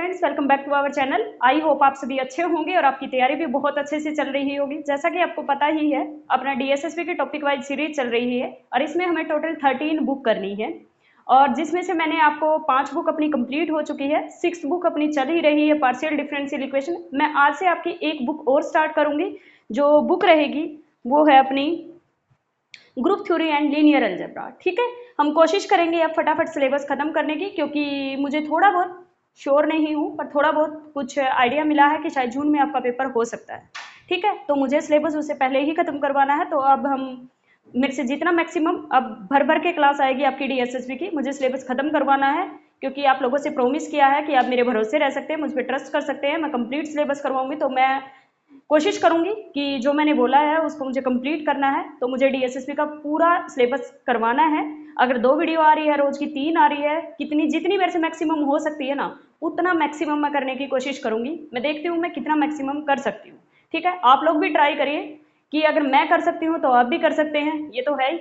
Friends, welcome back to our channel. I hope आप सभी अच्छे होंगे और आपकी तैयारी भी बहुत अच्छे से चल रही होगी। जैसा कि आपको पता ही है, अपना डीएसएसबी की टॉपिक वाइज सीरीज चल रही है और इसमें हमें टोटल 13 बुक करनी है और जिसमें से मैंने आपको 5 बुक अपनी कंप्लीट हो चुकी है, 6 बुक अपनी चल ही रही है पार्शियल डिफरेंशियल इक्वेशन। मैं आज से आपकी एक बुक और स्टार्ट करूंगी। जो बुक रहेगी वो है अपनी group theory and linear algebra. ठीक है, हम कोशिश करेंगे अब फटाफट सिलेबस खत्म करने की, क्योंकि मुझे थोड़ा बहुत श्योर नहीं हूँ पर थोड़ा बहुत कुछ आइडिया मिला है कि शायद जून में आपका पेपर हो सकता है। ठीक है, तो मुझे सिलेबस उससे पहले ही खत्म करवाना है। तो अब हम मेरे से जितना मैक्सिमम अब भर भर के क्लास आएगी आपकी डीएसएसबी की, मुझे सिलेबस खत्म करवाना है, क्योंकि आप लोगों से प्रॉमिस किया है कि आप मेरे भरोसे रह सकते हैं, मुझ पर ट्रस्ट कर सकते हैं। मैं कंप्लीट सिलेबस करवाऊंगी, तो मैं कोशिश करूंगी कि जो मैंने बोला है उसको मुझे कंप्लीट करना है। तो मुझे डीएसएसबी का पूरा सिलेबस करवाना है। अगर 2 वीडियो आ रही है, रोज की 3 आ रही है, जितनी मेरे से मैक्सिमम हो सकती है ना, उतना मैक्सिमम मैं करने की कोशिश करूंगी। मैं देखती हूँ मैं कितना मैक्सिमम कर सकती हूँ। ठीक है, आप लोग भी ट्राई करिए कि अगर मैं कर सकती हूँ तो आप भी कर सकते हैं, ये तो है ही।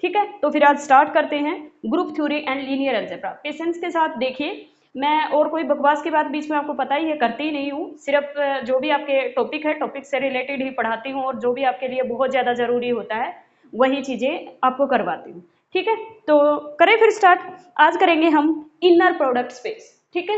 ठीक है, तो फिर आज स्टार्ट करते हैं group theory and linear algebra. Patience के साथ देखिए, मैं और कोई बकवास की बात बीच में आपको पता ही है करती ही नहीं हूँ। सिर्फ जो भी आपके टॉपिक है, टॉपिक से रिलेटेड ही पढ़ाती हूँ और जो भी आपके लिए बहुत ज़्यादा ज़रूरी होता है वही चीज़ें आपको करवाती हूँ। ठीक है, तो करें फिर स्टार्ट। आज करेंगे हम इनर प्रोडक्ट स्पेस। ठीक है,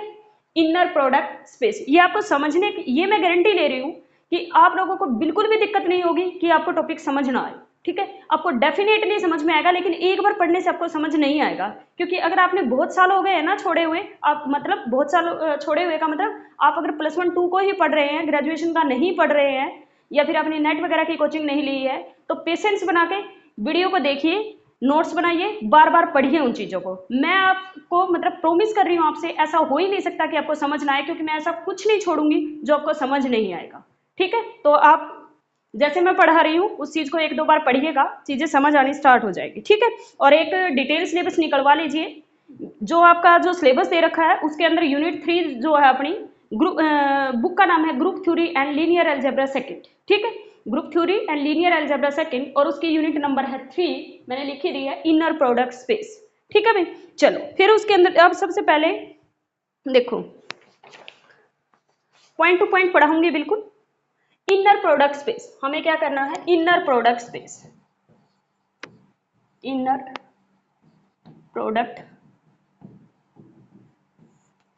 इनर प्रोडक्ट स्पेस, ये आपको समझने की, ये मैं गारंटी ले रही हूँ कि आप लोगों को बिल्कुल भी दिक्कत नहीं होगी कि आपको टॉपिक समझ ना आए। ठीक है, आपको डेफिनेटली समझ में आएगा, लेकिन एक बार पढ़ने से आपको समझ नहीं आएगा, क्योंकि अगर आपने बहुत साल हो गए हैं ना छोड़े हुए, आप मतलब बहुत साल छोड़े हुए का मतलब आप अगर +1 2 को ही पढ़ रहे हैं, ग्रेजुएशन का नहीं पढ़ रहे हैं, या फिर आपने नेट वगैरह की कोचिंग नहीं ली है, तो पेशेंस बना के वीडियो को देखिए, नोट्स बनाइए, बार बार पढ़िए उन चीज़ों को। मैं आपको मतलब प्रोमिस कर रही हूँ आपसे, ऐसा हो ही नहीं सकता कि आपको समझ ना आए, क्योंकि मैं ऐसा कुछ नहीं छोड़ूंगी जो आपको समझ नहीं आएगा। ठीक है, तो आप जैसे मैं पढ़ा रही हूँ उस चीज को 1-2 बार पढ़िएगा, चीजें समझ आनी स्टार्ट हो जाएगी। ठीक है, और एक डिटेल सिलेबस निकलवा लीजिए। जो आपका जो सिलेबस दे रखा है उसके अंदर यूनिट 3 जो है अपनी ग्रुप बुक का नाम है group theory and linear algebra second. ठीक है, group theory and linear algebra second, और उसकी यूनिट नंबर है 3, मैंने लिखी दी है इनर प्रोडक्ट स्पेस। ठीक है भाई, चलो फिर उसके अंदर अब सबसे पहले देखो, पॉइंट टू पॉइंट पढ़ाऊंगी बिल्कुल। इनर प्रोडक्ट स्पेस, हमें क्या करना है, inner product space, inner product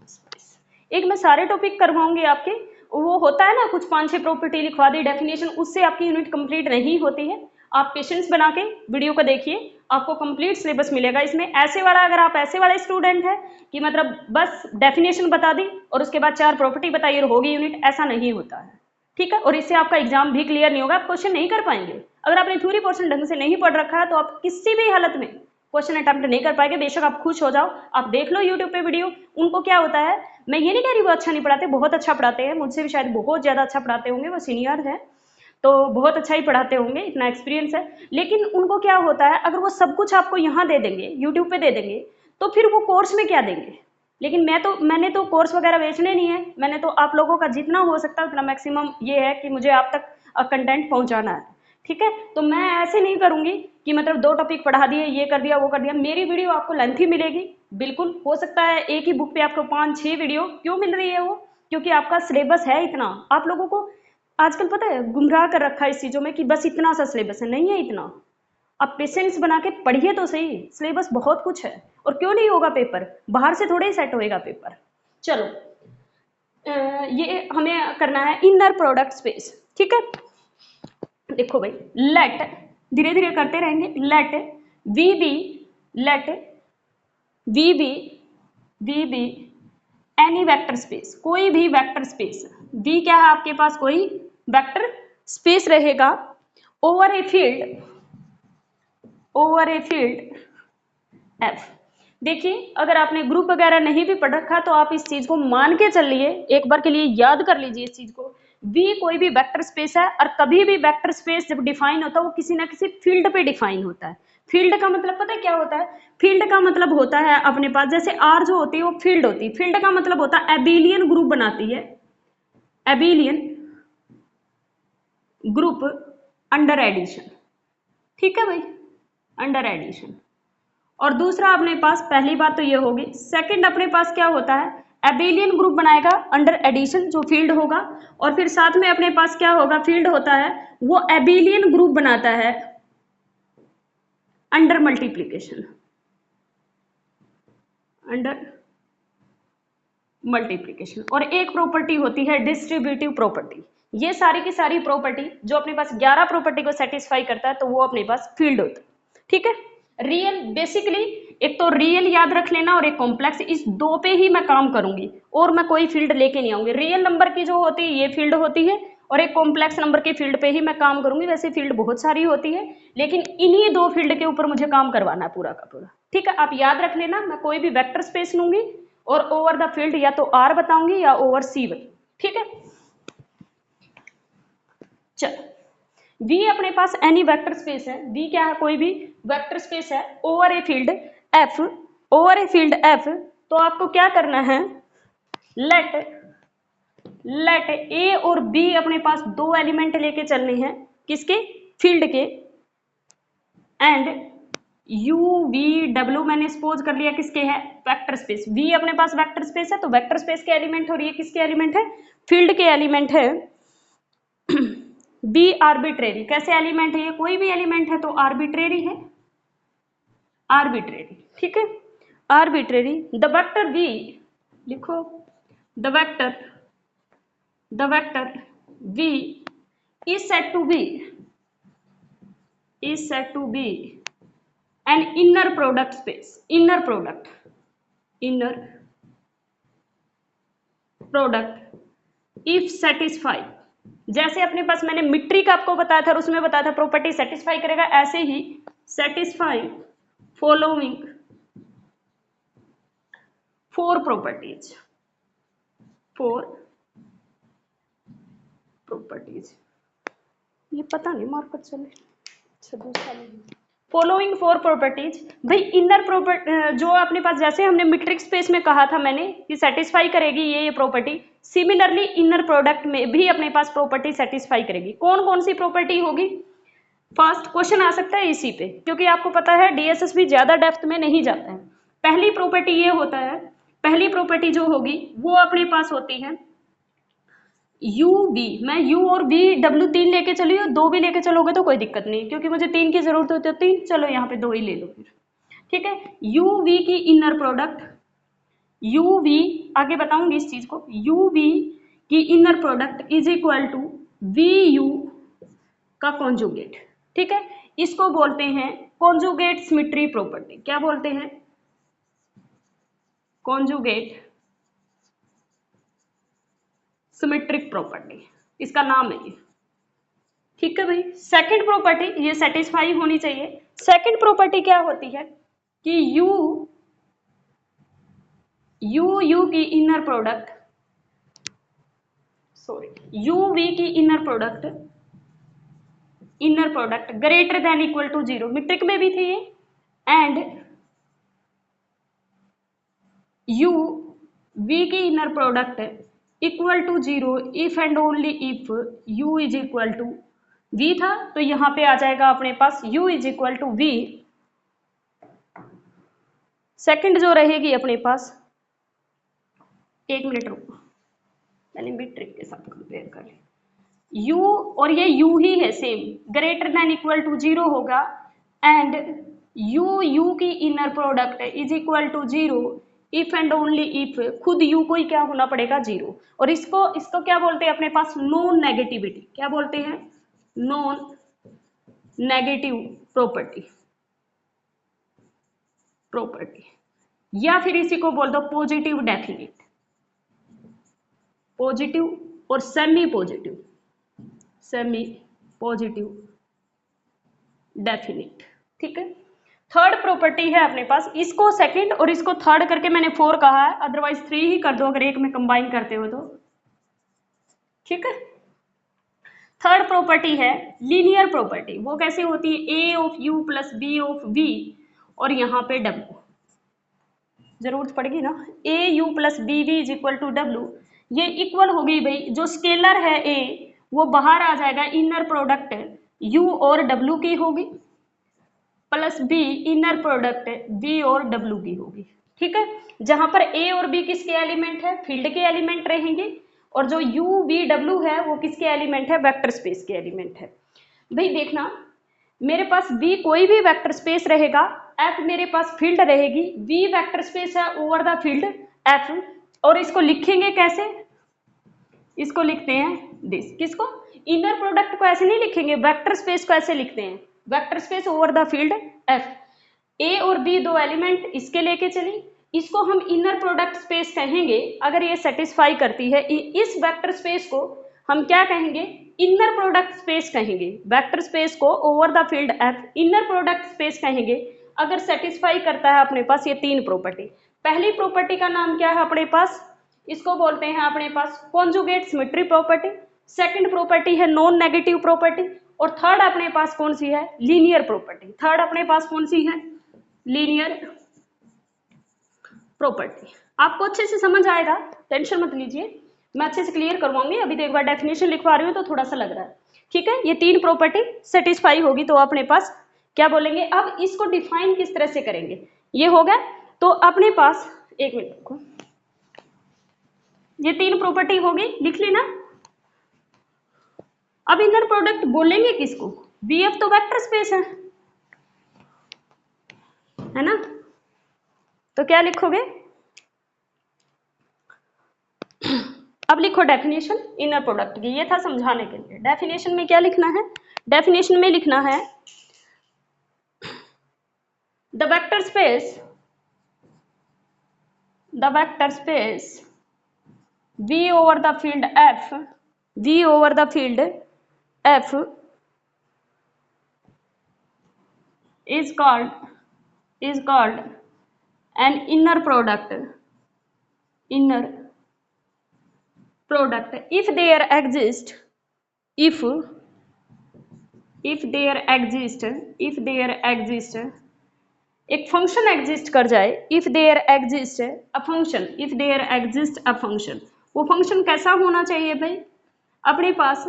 space. एक मैं सारे टॉपिक करवाऊंगी आपके, वो होता है ना कुछ 5-6 प्रॉपर्टी लिखवा दी, डेफिनेशन, उससे आपकी यूनिट कंप्लीट नहीं होती है। आप पेशेंस बना के वीडियो को देखिए, आपको कंप्लीट सिलेबस मिलेगा इसमें। ऐसे वाला, अगर आप ऐसे वाले स्टूडेंट हैं कि मतलब बस डेफिनेशन बता दी और उसके बाद 4 प्रॉपर्टी बताई और होगी यूनिट, ऐसा नहीं होता है। ठीक है, और इससे आपका एग्जाम भी क्लियर नहीं होगा, आप क्वेश्चन नहीं कर पाएंगे। अगर आपने थ्योरी पोर्शन ढंग से नहीं पढ़ रखा है तो आप किसी भी हालत में क्वेश्चन अटेम्प्ट नहीं कर पाएंगे। बेशक आप खुश हो जाओ, आप देख लो यूट्यूब पे वीडियो, उनको क्या होता है, मैं ये नहीं कह रही वो अच्छा नहीं पढ़ाते, बहुत अच्छा पढ़ाते हैं, मुझसे भी शायद बहुत ज्यादा अच्छा पढ़ाते होंगे, वो सीनियर है तो बहुत अच्छा ही पढ़ाते होंगे, इतना एक्सपीरियंस है। लेकिन उनको क्या होता है, अगर वो सब कुछ आपको यहाँ दे देंगे, यूट्यूब पे दे देंगे, तो फिर वो कोर्स में क्या देंगे। लेकिन मैंने तो कोर्स वगैरह बेचने नहीं है, मैंने तो आप लोगों का जितना हो सकता है उतना मैक्सिमम ये है कि मुझे आप तक कंटेंट पहुंचाना है। ठीक है, तो मैं ऐसे नहीं करूंगी कि मतलब 2 टॉपिक पढ़ा दिए, ये कर दिया वो कर दिया। मेरी वीडियो आपको लेंथी मिलेगी, बिल्कुल हो सकता है एक ही बुक पे आपको 5-6 वीडियो क्यों मिल रही है वो, क्योंकि आपका सिलेबस है इतना। आप लोगों को आजकल पता है गुमराह कर रखा है इस चीजों में कि बस इतना सा सिलेबस है, नहीं है इतना। आप पेशेंस बना के पढ़िए तो सही, सिलेबस बहुत कुछ है। और क्यों नहीं होगा पेपर, बाहर से थोड़े ही सेट होएगा पेपर। चलो ये हमें करना है इनर प्रोडक्ट स्पेस। ठीक है, देखो भाई, लेट, धीरे धीरे करते रहेंगे, let we be, let we be, we be any vector space, कोई भी वेक्टर स्पेस, वी क्या है आपके पास, कोई वेक्टर स्पेस रहेगा over a field, over a field F. देखिए, अगर आपने ग्रुप वगैरह नहीं भी पढ़ रखा तो आप इस चीज को मान के चलिए, एक बार के लिए याद कर लीजिए इस चीज को। V कोई भी वेक्टर स्पेस है, और कभी भी वेक्टर स्पेस जब डिफाइन होता है वो किसी ना किसी फील्ड पे डिफाइन होता है। फील्ड का मतलब पता है क्या होता है, फील्ड का मतलब होता है अपने पास, जैसे R जो होती है वो फील्ड होती है, फील्ड का मतलब होता है एबिलियन ग्रुप बनाती है, एबिलियन ग्रुप अंडर एडिशन। ठीक है भाई, अंडर एडिशन। और दूसरा अपने पास, पहली बात तो ये होगी, सेकंड अपने पास क्या होता है, एबिलियन ग्रुप बनाएगा अंडर एडिशन जो फील्ड होगा, और फिर साथ में अपने पास क्या होगा, फील्ड होता है वो एबिलियन ग्रुप बनाता है अंडर मल्टीप्लीकेशन, अंडर मल्टीप्लीकेशन। और एक प्रॉपर्टी होती है डिस्ट्रीब्यूटिव प्रॉपर्टी। ये सारी की सारी प्रॉपर्टी जो अपने पास 11 प्रॉपर्टी को सेटिस्फाई करता है तो वो अपने पास फील्ड होता है। ठीक है, रियल बेसिकली एक तो रियल याद रख लेना और एक कॉम्प्लेक्स, इस दो पे ही मैं काम करूंगी और मैं कोई फील्ड लेके नहीं आऊंगी। रियल नंबर की जो होती है ये फील्ड होती है और एक कॉम्प्लेक्स नंबर के फील्ड पे ही मैं काम करूंगी। वैसे फील्ड बहुत सारी होती है लेकिन इन्हीं दो फील्ड के ऊपर मुझे काम करवाना है पूरा का पूरा। ठीक है, आप याद रख लेना, मैं कोई भी वेक्टर स्पेस लूंगी और ओवर द फील्ड या तो आर बताऊंगी या ओवर सी बताऊंगी। ठीक है, चलो V अपने पास एनी वेक्टर स्पेस है, V क्या है, कोई भी वेक्टर स्पेस है over a field F, over a field F। तो आपको क्या करना है, लेट A और B अपने पास दो एलिमेंट लेके चलने हैं, किसके, फील्ड के, एंड U V W मैंने सपोज कर लिया किसके है, वेक्टर स्पेस। V अपने पास वेक्टर स्पेस है तो वेक्टर स्पेस के एलिमेंट और ये किसके एलिमेंट है, फील्ड के एलिमेंट है। बी आर्बिट्रेरी, कैसे एलिमेंट है, ये कोई भी एलिमेंट है तो आर्बिट्रेरी है, आर्बिट्रेरी। ठीक है, आर्बिट्रेरी। द वेक्टर बी लिखो, the vector b is said to be an inner product space, inner product if satisfy. जैसे अपने पास मैंने मीट्रिक आपको बताया था और उसमें बताया था प्रॉपर्टी सेटिस्फाई करेगा, ऐसे ही सेटिस्फाई फॉलोइंग 4 प्रॉपर्टीज, 4 प्रॉपर्टीज। ये पता नहीं मार्कर चले, फॉलोइंग 4 प्रॉपर्टीज। भाई इनर प्रॉपर्टी जो अपने पास, जैसे हमने मीट्रिक स्पेस में कहा था मैंने कि सेटिस्फाई करेगी ये प्रॉपर्टी, सिमिलरली इनर प्रोडक्ट में भी अपने पास प्रॉपर्टी सेटिस्फाई करेगी। कौन कौन सी प्रॉपर्टी होगी, फर्स्ट क्वेश्चन आ सकता है इसी पे, क्योंकि आपको पता है डीएसएसबी ज्यादा डेप्थ में नहीं जाता है। पहली प्रॉपर्टी ये होता है, पहली प्रॉपर्टी जो होगी वो अपने पास होती है यू बी। मैं यू और बी डब्ल्यू 3 लेके चली हूँ, 2 भी लेके चलोगे तो कोई दिक्कत नहीं, क्योंकि मुझे 3 की जरूरत होती है 3, चलो यहाँ पे 2 ही ले लो फिर। ठीक है, यू वी की इनर प्रोडक्ट, यू वी आगे बताऊंगी इस चीज को, यू वी की inner product is equal to v u का कॉन्जुगेट। ठीक है, इसको बोलते हैं कॉन्जुगेट सिमेट्री प्रॉपर्टी। क्या बोलते हैं, कॉन्जुगेट सिमेट्रिक प्रॉपर्टी, इसका नाम है ये। ठीक है भाई, सेकंड प्रॉपर्टी ये सेटिस्फाई होनी चाहिए। सेकंड प्रॉपर्टी क्या होती है कि यू की इनर प्रोडक्ट, यू वी की inner product greater than equal to 0, metric में भी थी ये, एंड यू वी की inner product equal to 0 if and only if u is equal to v था, तो यहां पे आ जाएगा अपने पास u is equal to v। Second जो रहेगी अपने पास, एक मिनट रुको, मैंने मीट्रिक के साथ कंपेयर कर लिया, u और ये u ही है same, greater than equal to 0 होगा, एंड u की inner product is equal to 0 if and only if खुद u को ही क्या होना पड़ेगा 0। और इसको क्या बोलते हैं अपने पास, नॉन नेगेटिविटी। क्या बोलते हैं, नॉन नेगेटिव प्रॉपर्टी, या फिर इसी को बोल दो पॉजिटिव डेफिनिट, पॉजिटिव और सेमी पॉजिटिव डेफिनिट। ठीक है, थर्ड प्रॉपर्टी है अपने पास, इसको सेकंड और इसको थर्ड करके मैंने 4 कहा है, अदरवाइज 3 ही कर दो अगर एक में कंबाइन करते हो तो। ठीक है, थर्ड प्रॉपर्टी है लीनियर प्रॉपर्टी। वो कैसे होती है, a of u plus b of v, और यहाँ पे w जरूरत पड़ेगी ना, a u plus b v is equal to w। ये इक्वल होगी भाई, जो स्केलर है a वो बाहर आ जाएगा, इनर प्रोडक्ट u और w की होगी, plus b inner product v और w की होगी। ठीक है, जहां पर ए और बी किसके एलिमेंट है, फील्ड के एलिमेंट रहेंगे, और जो यू वी डब्ल्यू है वो किसके एलिमेंट है, वेक्टर स्पेस के एलिमेंट है। भाई देखना, मेरे पास बी कोई भी वेक्टर स्पेस रहेगा, एफ मेरे पास फील्ड रहेगी, वी वेक्टर स्पेस है ओवर द फील्ड एफ, और इसको लिखेंगे कैसे, इसको लिखते हैं दिस, किसको, इनर प्रोडक्ट को ऐसे नहीं लिखेंगे, वेक्टर स्पेस को ऐसे लिखते हैं, vector space over the field F, A और बी दो एलिमेंट इसके लेके चली, इसको हम इनर प्रोडक्ट स्पेस कहेंगे अगर ये सेटिस्फाई करती है, इस वेक्टर स्पेस को हम क्या कहेंगे, इनर प्रोडक्ट स्पेस कहेंगे, वेक्टर स्पेस को over the field F inner product space कहेंगे अगर सेटिस्फाई करता है अपने पास ये तीन प्रॉपर्टी। पहली प्रॉपर्टी का नाम क्या है अपने पास, इसको बोलते हैं अपने पास conjugate symmetry property, second property है नॉन नेगेटिव प्रॉपर्टी, और थर्ड अपने पास कौन सी है, लीनियर प्रॉपर्टी, थर्ड अपने पास कौन सी है, लीनियर प्रॉपर्टी। आपको अच्छे से समझ आएगा, टेंशन मत लीजिए, मैं अच्छे से क्लियर करवाऊंगी। अभी तो एक बार डेफिनेशन लिखवा रही हूँ तो थोड़ा सा लग रहा है, ठीक है। ये तीन प्रॉपर्टी सेटिस्फाई होगी तो अपने पास क्या बोलेंगे। अब इसको डिफाइन किस तरह से करेंगे, ये हो गया, तो अपने पास एक मिनट रुको, ये तीन प्रॉपर्टी होगी, लिख ली ना। अब इनर प्रोडक्ट बोलेंगे किसको, बीएफ तो वेक्टर स्पेस है ना, तो क्या लिखोगे, अब लिखो डेफिनेशन इनर प्रोडक्ट की, ये था समझाने के लिए। डेफिनेशन में क्या लिखना है, डेफिनेशन में लिखना है the vector space V over the field F is called an inner product if there exists एक फंक्शन एग्जिस्ट कर जाए, if there exist a function, वो फंक्शन कैसा होना चाहिए भाई, अपने पास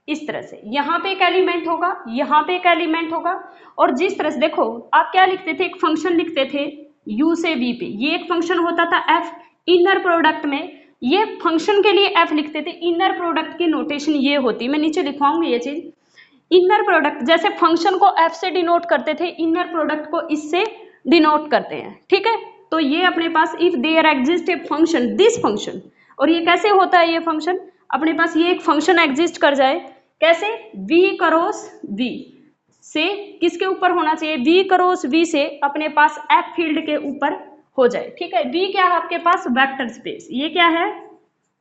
इस तरह से, यहाँ पे एक एलिमेंट होगा, यहाँ पे एक एलिमेंट होगा, और जिस तरह से देखो आप क्या लिखते थे, एक फंक्शन लिखते थे u से v पे, ये एक फंक्शन होता था f, इनर प्रोडक्ट में ये फंक्शन के लिए f लिखते थे, इनर प्रोडक्ट की नोटेशन ये होती, मैं नीचे लिखवाऊंगी ये चीज, इनर प्रोडक्ट जैसे फंक्शन को f से डिनोट करते थे, इनर प्रोडक्ट को इससे डिनोट करते हैं, ठीक है। तो ये अपने पास if there exist a function, this function, और ये कैसे होता है, ये फंक्शन अपने पास ये एक फंक्शन एग्जिस्ट कर जाए, कैसे, v क्रॉस v से किसके ऊपर होना चाहिए, v क्रॉस v से अपने पास f फील्ड के ऊपर हो जाए, ठीक है। v क्या है आपके पास, वेक्टर स्पेस, ये क्या है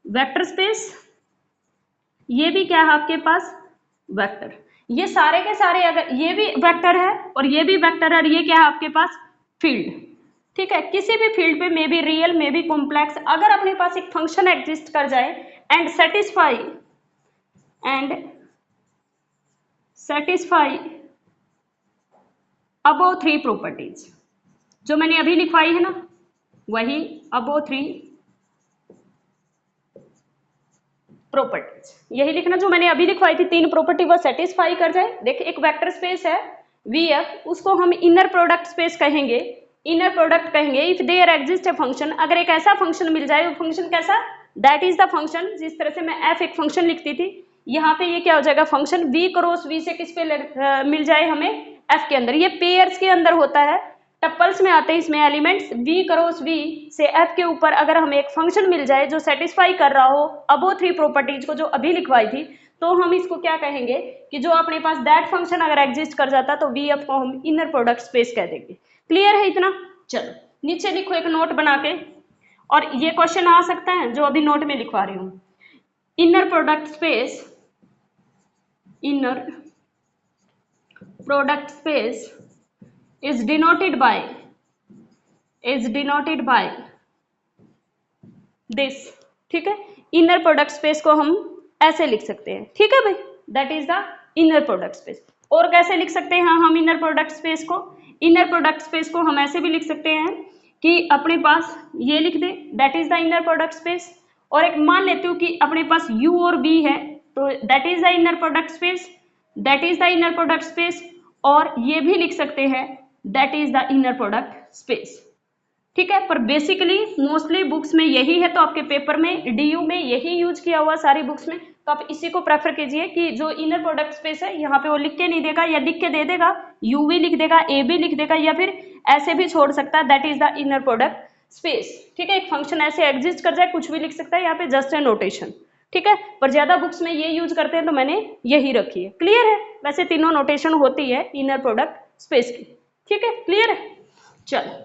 वेक्टर स्पेस, ये भी क्या है आपके पास वेक्टर, ये सारे के सारे अगर ये भी वेक्टर है और ये भी वेक्टर है, और ये क्या है आपके पास फील्ड, ठीक है। किसी भी फील्ड पे may be real may be complex, अगर अपने पास एक फंक्शन एग्जिस्ट कर जाए and satisfy above three properties, जो मैंने अभी लिखवाई है ना, वही अबव थ्री प्रॉपर्टीज, यही लिखना जो मैंने अभी लिखवाई थी, तीन प्रॉपर्टी वो सेटिस्फाई कर जाए। देखिए एक वेक्टर स्पेस है VF, उसको हम इनर प्रोडक्ट स्पेस कहेंगे, इनर प्रोडक्ट कहेंगे if there exist a function, अगर एक ऐसा फंक्शन मिल जाए, वो फंक्शन कैसा, दैट इज द फंक्शन, जिस तरह से मैं f एक फंक्शन लिखती थी, यहाँ पे ये क्या हो जाएगा फंक्शन, v क्रॉस v से किस पे मिल जाए हमें, f के अंदर, ये पेयर्स के अंदर होता है, टप्पल्स में आते हैं इसमें एलिमेंट्स, v क्रॉस v से f के ऊपर अगर हमें एक फंक्शन मिल जाए जो सेटिस्फाई कर रहा हो अबव थ्री प्रॉपर्टीज को जो अभी लिखवाई थी, तो हम इसको क्या कहेंगे कि जो अपने पास दैट फंक्शन अगर एग्जिस्ट कर जाता तो VF को हम इनर प्रोडक्ट स्पेस कह देंगे। क्लियर है इतना, चलो नीचे लिखो एक नोट बना के, और ये क्वेश्चन आ सकता है जो अभी नोट में लिखवा रही हूँ, inner product space is denoted by this, ठीक है। इनर प्रोडक्ट स्पेस को हम ऐसे लिख सकते हैं, ठीक है भाई, that is the inner product space. और कैसे लिख सकते हैं हम इनर प्रोडक्ट स्पेस को, इनर प्रोडक्ट स्पेस को हम ऐसे भी लिख सकते हैं कि अपने पास ये लिख दे that is the inner product space, और एक मान लेती हूँ कि अपने पास u और v है तो that is the inner product space, और ये भी लिख सकते हैं that is the inner product space, ठीक है, पर बेसिकली मोस्टली बुक्स में यही है, तो आपके पेपर में डीयू में यही यूज किया हुआ सारी बुक्स में, तो आप इसी को प्रेफर कीजिए कि जो इनर प्रोडक्ट स्पेस है यहाँ पे वो लिख के नहीं देगा, या लिख के दे देगा यू भी लिख देगा, ए भी लिख देगा, या फिर ऐसे भी छोड़ सकता है, that is the inner product space. ठीक है, एक फंक्शन ऐसे एग्जिस्ट कर जाए, कुछ भी लिख सकता है यहाँ पे, जस्ट ए नोटेशन। ठीक है, पर ज्यादा बुक्स में ये यूज करते हैं तो मैंने यही रखी है। क्लियर है, वैसे तीनों नोटेशन होती है इनर प्रोडक्ट स्पेस की। ठीक है, क्लियर है। चलो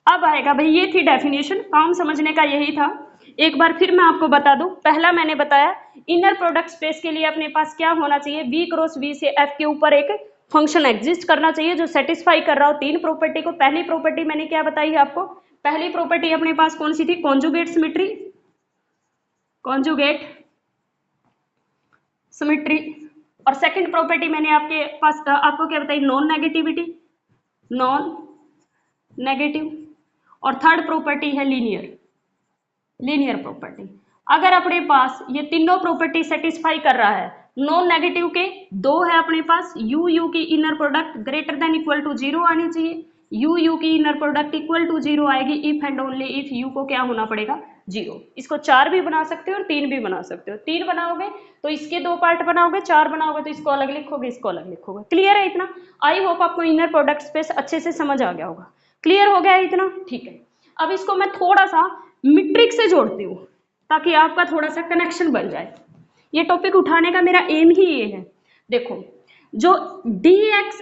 अब आएगा भाई, ये थी डेफिनेशन, काम समझने का यही था। एक बार फिर मैं आपको बता दूं, पहला मैंने बताया इनर प्रोडक्ट स्पेस के लिए अपने पास क्या होना चाहिए, V क्रॉस V से F के ऊपर एक फंक्शन एग्जिस्ट करना चाहिए जो सेटिस्फाई कर रहा हो तीन प्रॉपर्टी को। पहली प्रॉपर्टी मैंने क्या बताई है आपको, पहली प्रॉपर्टी अपने पास कौन सी थी, कॉन्जुगेट सिमेट्री, कॉन्जुगेट सिमेट्री। और सेकंड प्रॉपर्टी मैंने आपके पास आपको क्या बताई, नॉन नेगेटिविटी, नॉन नेगेटिव। और थर्ड प्रॉपर्टी है लीनियर, लीनियर प्रॉपर्टी। अगर अपने पास ये तीनों प्रॉपर्टी सेटिस्फाई कर रहा है, नॉन नेगेटिव के दो है अपने पास, यू यू की inner product greater than equal to 0 आनी चाहिए, यू यू की इनर प्रोडक्ट इक्वल टू 0 आएगी if and only if u को क्या होना पड़ेगा, 0। इसको 4 भी बना सकते हो और 3 भी बना सकते हो। 3 बनाओगे तो इसके 2 पार्ट बनाओगे, 4 बनाओगे तो इसको अलग लिखोगे, इसको अलग लिखोगे। क्लियर है इतना? आई होप आपको इनर प्रोडक्ट स्पेस अच्छे से समझ आ गया होगा। क्लियर हो गया इतना? ठीक है, अब इसको मैं थोड़ा सा मीट्रिक से जोड़ती हूँ ताकि आपका थोड़ा सा कनेक्शन बन जाए। ये टॉपिक उठाने का मेरा एम ही ये है। देखो, जो dx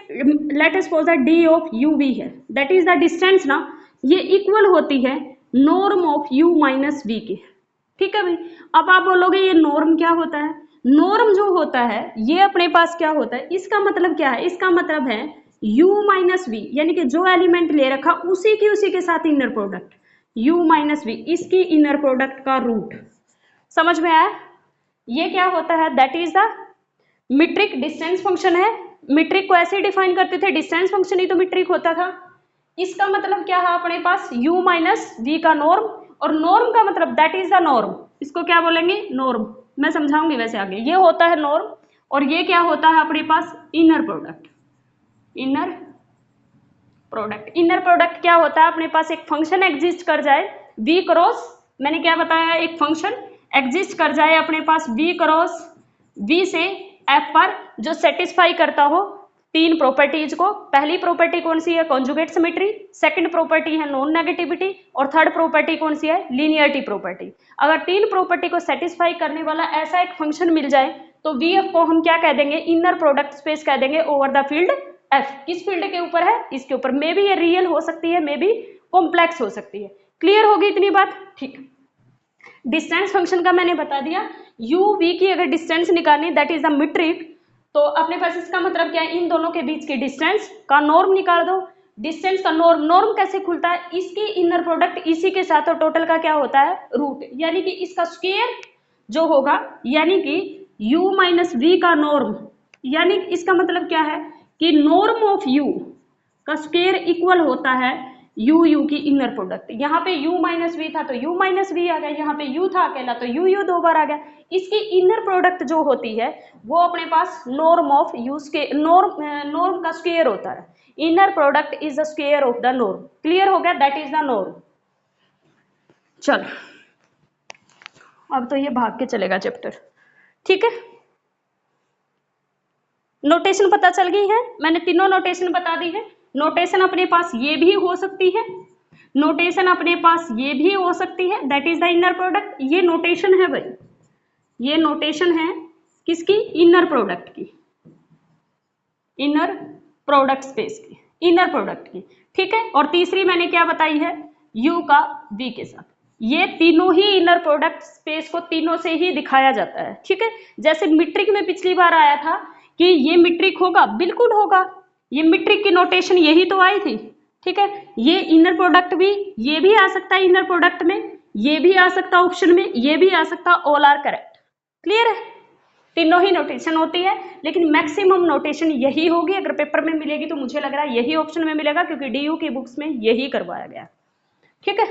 late us suppose that d of u v है, दैट इज द डिस्टेंस ना, ये इक्वल होती है norm of u minus v के। ठीक है भाई, अब आप बोलोगे ये नॉर्म क्या होता है, नॉर्म जो होता है ये अपने पास क्या होता है, इसका मतलब क्या है, इसका मतलब है u माइनस वी, यानी कि जो एलिमेंट ले रखा उसी के साथ inner product u minus v, इसकी इनर प्रोडक्ट का रूट। समझ में आया? ये क्या होता है, that is the metric distance function है। मीट्रिक को ऐसे डिफाइन करते थे, डिस्टेंस फंक्शन ही तो मीट्रिक होता था। इसका मतलब क्या है अपने पास, u माइनस वी का नॉर्म, और नॉर्म का मतलब दैट इज द नॉर्म, इसको क्या बोलेंगे, नॉर्म। मैं समझाऊंगी वैसे आगे। ये होता है नॉर्म, और ये क्या होता है अपने पास, inner product. Inner product, inner product क्या होता है, अपने पास एक फंक्शन एग्जिस्ट कर जाए v क्रॉस, मैंने क्या बताया, एक फंक्शन एग्जिस्ट कर जाए अपने पास v क्रॉस v से f पर, जो सेटिस्फाई करता हो तीन प्रॉपर्टीज को। पहली प्रॉपर्टी कौन सी है, कॉन्जुगेट सिमेट्री, सेकंड प्रॉपर्टी है नॉन नेगेटिविटी, और थर्ड प्रॉपर्टी कौन सी है, लीनियरिटी प्रॉपर्टी। अगर तीन प्रॉपर्टी को सेटिस्फाई करने वाला ऐसा एक फंक्शन मिल जाए तो VF को हम क्या कह देंगे, इनर प्रोडक्ट स्पेस कह देंगे ओवर द फील्ड F। किस फील्ड के ऊपर है, इसके ऊपर। मे बी ये रियल हो सकती है, मे बी कॉम्प्लेक्स हो सकती है। क्लियर होगी इतनी बात? ठीक। डिस्टेंस फंक्शन का मैंने बता दिया, u v की अगर डिस्टेंस निकालनी दैट इज द मीट्रिक, तो अपने पास इसका मतलब क्या है, इन दोनों के बीच की डिस्टेंस का नॉर्म निकाल दो। डिस्टेंस का नॉर्म, नॉर्म कैसे खुलता है, इसकी इनर प्रोडक्ट इसी के साथ और टोटल का क्या होता है, रूट, यानी कि इसका स्क्वायर जो होगा, यानी कि u माइनस वी का नॉर्म, यानी इसका मतलब क्या है कि नॉर्म ऑफ u का स्क्वायर इक्वल होता है यू की इनर प्रोडक्ट। यहाँ पे u माइनस वी था तो u माइनस वी आ गया, यहाँ पे u था अकेला तो u दो बार आ गया। इसकी इनर प्रोडक्ट जो होती है वो अपने पास नॉर्म ऑफ u के नॉर्म का स्क्वायर होता है। Inner product is the square of the norm. Clear हो गया, दैट इज द नॉर्म। चलो अब तो ये भाग के चलेगा चैप्टर। ठीक है, नोटेशन पता चल गई है, मैंने तीनों नोटेशन बता दी है। नोटेशन अपने पास ये भी हो सकती है, नोटेशन अपने पास ये भी हो सकती है, that is the inner product. ये नोटेशन है भाई, ये नोटेशन है किसकी, इनर प्रोडक्ट की, इनर प्रोडक्ट स्पेस की, इनर प्रोडक्ट की। ठीक है, और तीसरी मैंने क्या बताई है, u का v के साथ। ये तीनों ही इनर प्रोडक्ट स्पेस को तीनों से ही दिखाया जाता है। ठीक है, जैसे मीट्रिक में पिछली बार आया था कि ये मीट्रिक होगा, बिल्कुल होगा, ये मीट्रिक की नोटेशन यही तो आई थी। ठीक है, ये इनर प्रोडक्ट भी, ये भी आ सकता है इनर प्रोडक्ट में, ये भी आ सकता है ऑप्शन में, ये भी आ सकता है, ऑल आर करेक्ट। क्लियर है, तीनों ही नोटेशन होती है, लेकिन मैक्सिमम नोटेशन यही होगी। अगर पेपर में मिलेगी तो मुझे लग रहा है यही ऑप्शन में मिलेगा, क्योंकि डीयू की बुक्स में यही करवाया गया। ठीक है,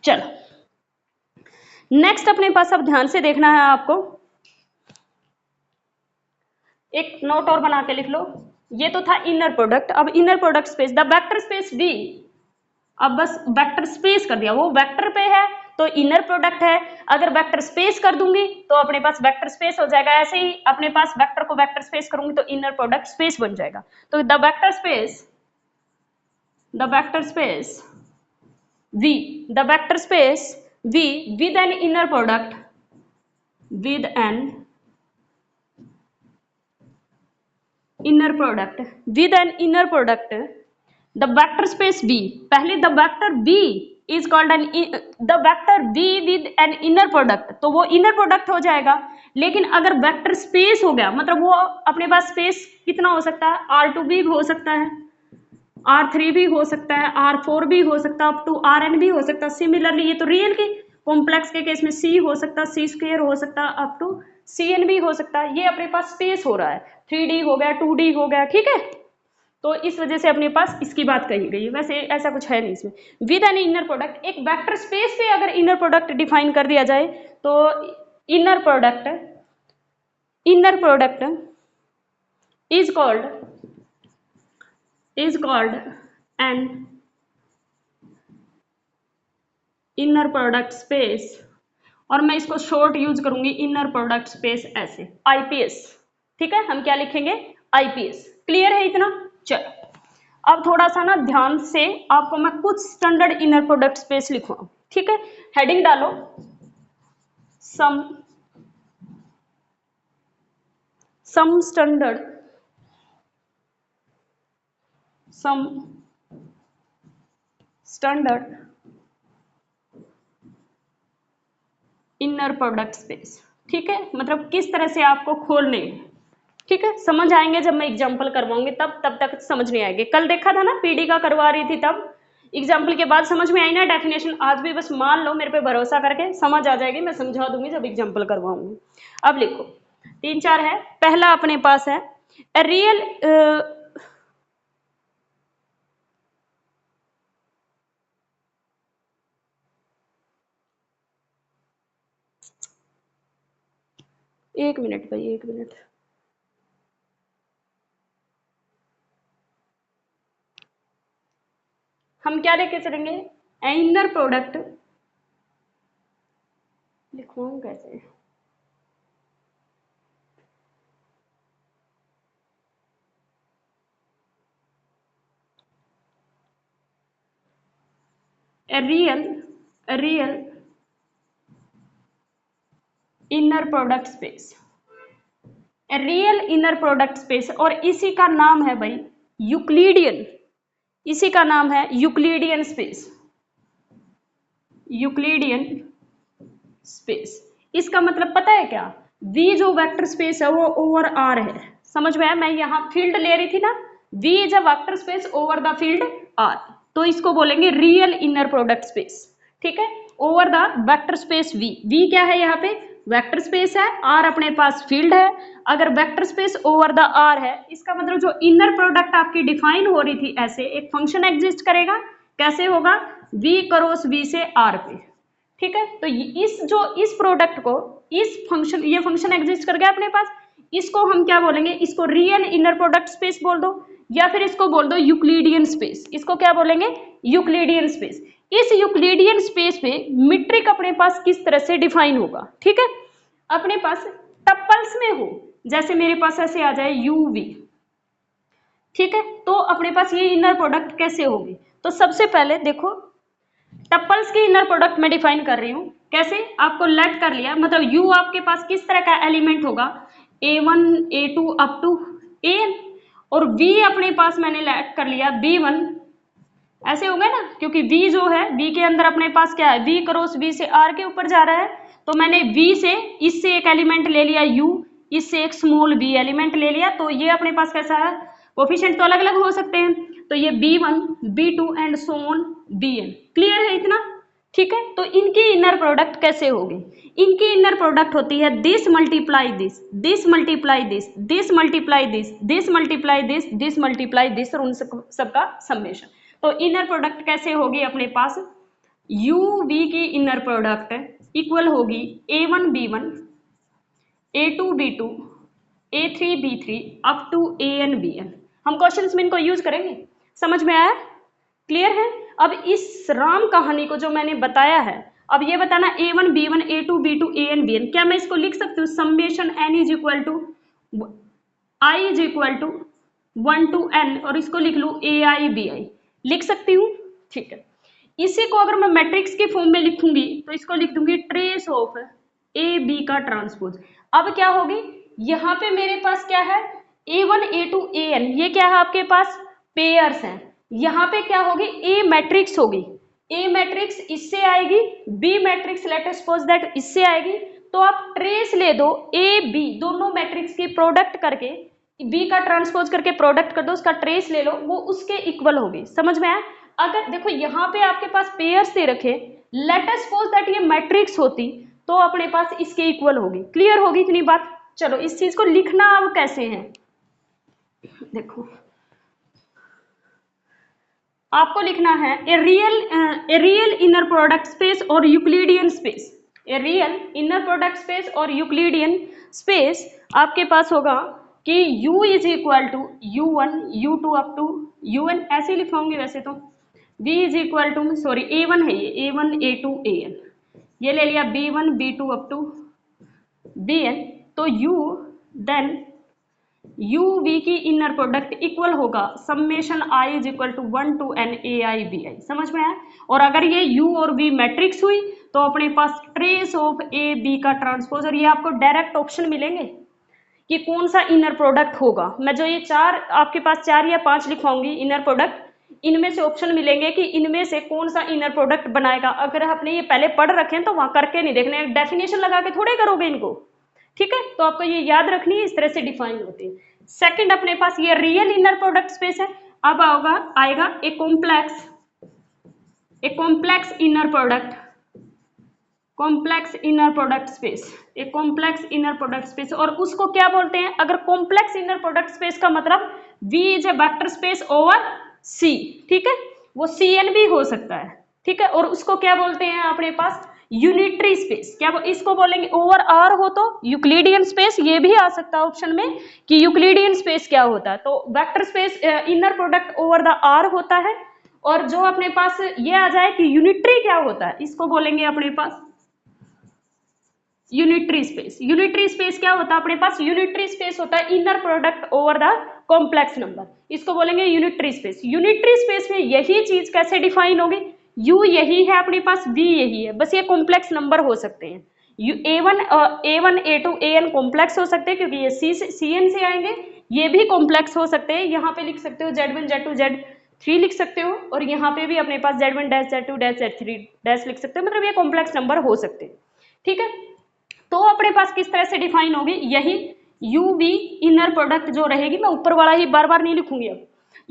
चलो नेक्स्ट अपने पास अब ध्यान से देखना है आपको, एक नोट और बना के लिख लो। ये तो था इनर प्रोडक्ट, अब inner product space, the vector space V अब बस वेक्टर स्पेस कर दिया, वो वेक्टर पे है तो इनर प्रोडक्ट है, अगर वेक्टर स्पेस कर दूंगी तो अपने पास वेक्टर स्पेस हो जाएगा। ऐसे ही अपने पास वेक्टर को वेक्टर स्पेस करूंगी तो इनर प्रोडक्ट स्पेस बन जाएगा। तो the vector space V, the vector space V with an inner product, with an inner product, with an inner product, the vector space V, पहले the vector V is called an the vector V with an inner product, तो वो inner product हो जाएगा। लेकिन अगर vector space हो गया मतलब वो अपने पास स्पेस कितना हो सकता है, R2 भी हो सकता है, R3 भी हो सकता है, R4 भी हो सकता है, अप टू Rn भी हो सकता है। सिमिलरली ये तो रियल की, कॉम्प्लेक्स के केस में C हो सकता है, C² हो सकता है, अप टू Cn भी हो सकता है। ये अपने पास स्पेस हो रहा है, 3D हो गया, 2D हो गया, ठीक है। तो इस वजह से अपने पास इसकी बात कही गई है, वैसे ऐसा कुछ है नहीं इसमें। विद एन इनर प्रोडक्ट, एक वेक्टर स्पेस पे अगर इनर प्रोडक्ट डिफाइन कर दिया जाए तो inner product is called an inner product space, और मैं इसको शॉर्ट यूज करूंगी इनर प्रोडक्ट स्पेस ऐसे, IPS, ठीक है। हम क्या लिखेंगे, IPS। क्लियर है इतना? चलो अब थोड़ा सा ना ध्यान से आपको मैं कुछ स्टैंडर्ड इनर प्रोडक्ट स्पेस लिखवाऊं, ठीक है। हेडिंग डालो some standard inner product space, ठीक है। मतलब किस तरह से आपको खोलने हैं, ठीक है। समझ आएंगे जब मैं एग्जांपल करवाऊंगी तब तक समझ नहीं आएंगे। कल देखा था ना पीडी का करवा रही थी, तब एग्जांपल के बाद समझ में आई ना डेफिनेशन। आज भी बस मान लो, मेरे पे भरोसा करके समझ आ जाएगी, मैं समझा दूंगी जब एग्जांपल करवाऊंगी। अब लिखो 3-4 है। पहला अपने पास है ए रियल, एक मिनट भाई, एक मिनट। हम क्या लेके चलेंगे, इनर प्रोडक्ट लिखवाऊं कैसे, a real inner product space, a real inner product space, और इसी का नाम है भाई यूक्लिडियन, इसी का नाम है यूक्लिडियन स्पेस, यूक्लिडियन स्पेस। इसका मतलब पता है क्या, V जो वेक्टर स्पेस है वो ओवर R है, समझ में आया। मैं यहाँ फील्ड ले रही थी ना, V is a vector space over the field R, तो इसको बोलेंगे रियल इनर प्रोडक्ट स्पेस, ठीक है। Over the vector space V क्या है यहाँ पे, वेक्टर स्पेस है, R अपने पास फील्ड है। अगर vector space over the R है, इसका मतलब जो इनर प्रोडक्ट आपकी डिफाइन हो रही थी ऐसे, एक फंक्शन एग्जिस्ट करेगा। कैसे होगा, V क्रॉस V से R पे, ठीक है। तो इस प्रोडक्ट को, इस फंक्शन, ये फंक्शन एग्जिस्ट कर गया अपने पास, इसको हम क्या बोलेंगे, इसको रियल इनर प्रोडक्ट स्पेस बोल दो, या फिर इसको बोल दो यूक्लिडियन स्पेस। इसको क्या बोलेंगे, यूक्लिडियन स्पेस। इस यूक्लिडियन स्पेस पे मीट्रिक अपने पास किस तरह से डिफाइन होगा, ठीक है। अपने पास टप्पल्स में हो, जैसे मेरे पास ऐसे आ जाए UV, ठीक है। तो अपने पास ये इनर प्रोडक्ट कैसे होगी, तो सबसे पहले देखो टप्पल्स की इनर प्रोडक्ट में डिफाइन कर रही हूं कैसे, आपको लेट कर लिया, मतलब U आपके पास किस तरह का एलिमेंट होगा, A1 A2 up to AN, और V अपने पास मैंने लेट कर लिया B1, ऐसे हो गया ना, क्योंकि V जो है, V के अंदर अपने पास क्या है, V क्रॉस V से R के ऊपर जा रहा है, तो मैंने V से, इससे एक एलिमेंट ले लिया U, इससे एक स्मॉल b एलिमेंट ले लिया, तो ये अपने पास कैसा है, कोफिशिएंट तो अलग अलग हो सकते हैं, तो ये B1 B2 and so on Bn। Clear है इतना, ठीक है। तो इनकी इनर प्रोडक्ट कैसे होगी, इनकी इनर प्रोडक्ट होती है this multiply this, this multiply this, this multiply this, this multiply this, this multiply this, और उन सबका समेशन। तो इनर प्रोडक्ट कैसे होगी अपने पास, UV की इनर प्रोडक्ट इक्वल होगी A1 B1 A2 B2 A3 B3 up to AN BN। हम क्वेश्चंस में इनको यूज करेंगे, समझ में आया, क्लियर है। अब इस राम कहानी को जो मैंने बताया है, अब ये बताना a1 b1 a2 b2 an bn, क्या मैं इसको लिख सकती हूँ summation n is equal to i is equal to 1 to n और इसको लिख लूँ ai bi, लिख सकती हूँ। ठीक है, इसी को अगर मैं मैट्रिक्स के फॉर्म में लिखूंगी तो इसको लिख दूंगी ट्रेस ऑफ ए बी का ट्रांसपोज। अब क्या होगी, यहाँ पे मेरे पास क्या है a1 a2 an, ये क्या है आपके पास पेयर्स हैं। यहाँ पे क्या होगी ए मैट्रिक्स होगी, ए मैट्रिक्स इससे आएगी, B matrix let us suppose that इससे आएगी, तो आप ट्रेस ले दो ए बी दोनों मैट्रिक्स की प्रोडक्ट करके बी का ट्रांसपोज करके प्रोडक्ट कर दो, उसका ट्रेस ले लो, वो उसके इक्वल होगी। समझ में आया? अगर देखो यहाँ पे आपके पास पेयर्स दे रखे, लेट अस सपोज दैट ये मैट्रिक्स होती तो अपने पास इसके इक्वल होगी। क्लियर होगी इतनी बात? चलो इस चीज को लिखना अब कैसे है, देखो आपको लिखना है a real inner product space और Euclidean space. A real inner product space और यूक्लिडियन स्पेस आपके पास होगा कि u is equal to u1 u2 up to un, ऐसे ही लिखवाऊंगी वैसे तो, v is equal to sorry a1 है ये a1 a2 an, ये ले लिया b1 b2 अप टू bn, तो u देन u v की इनर प्रोडक्ट इक्वल होगा summation i is equal to 1 to n ai bi। समझ में आया? और अगर ये u और v मैट्रिक्स हुई तो अपने पास ट्रेस ऑफ ए बी का ट्रांसपोज, और ये आपको डायरेक्ट ऑप्शन मिलेंगे कि कौन सा इनर प्रोडक्ट होगा। मैं जो ये चार आपके पास 4 या 5 लिखवाऊंगी इनर प्रोडक्ट, इनमें से ऑप्शन मिलेंगे कि इनमें से कौन सा इनर प्रोडक्ट बनाएगा। अगर आपने ये पहले पढ़ रखे हैं तो वहां करके नहीं देखने, डेफिनेशन लगा के थोड़े करोगे इनको। ठीक है, तो आपको ये याद रखनी है, इस तरह से डिफाइन होती है। सेकंड अपने पास ये रियल इनर प्रोडक्ट स्पेस है। अब आएगा a complex inner product, complex inner product space, एक कॉम्प्लेक्स इनर प्रोडक्ट स्पेस, और उसको क्या बोलते हैं? अगर कॉम्प्लेक्स इनर प्रोडक्ट स्पेस का मतलब V is a vector space over C। ठीक है, वो Cn भी हो सकता है। ठीक है, और उसको क्या बोलते हैं अपने पास? Unitary space. क्या इसको बोलेंगे? ओवर R हो तो यूक्लिडियन स्पेस, ये भी आ सकता है ऑप्शन में कि यूक्लिडियन स्पेस क्या होता है। तो vector space inner product over the R होता है। और जो अपने पास ये आ जाए कि यूनिटरी क्या होता है, इसको बोलेंगे अपने पास यूनिटरी स्पेस। यूनिटरी स्पेस क्या होता है अपने पास? यूनिटरी स्पेस होता है inner product over the complex number, इसको बोलेंगे यूनिटरी स्पेस। यूनिटरी स्पेस में यही चीज कैसे डिफाइन होगी? u यही है अपने पास, v यही है, बस ये कॉम्प्लेक्स नंबर हो सकते हैं। a1 a2 an कॉम्प्लेक्स हो सकते हैं क्योंकि ये cn से आएंगे, ये भी कॉम्प्लेक्स हो सकते हैं। यहाँ पे लिख सकते हो z1 z2 z3 लिख सकते हो, और यहाँ पे भी अपने पास z1 z2 z3 लिख सकते हो, मतलब ये कॉम्प्लेक्स नंबर हो सकते हैं। ठीक है, तो अपने पास किस तरह से डिफाइन होगी? यही uv इनर प्रोडक्ट जो रहेगी, मैं ऊपर वाला ही बार बार नहीं लिखूंगी। अब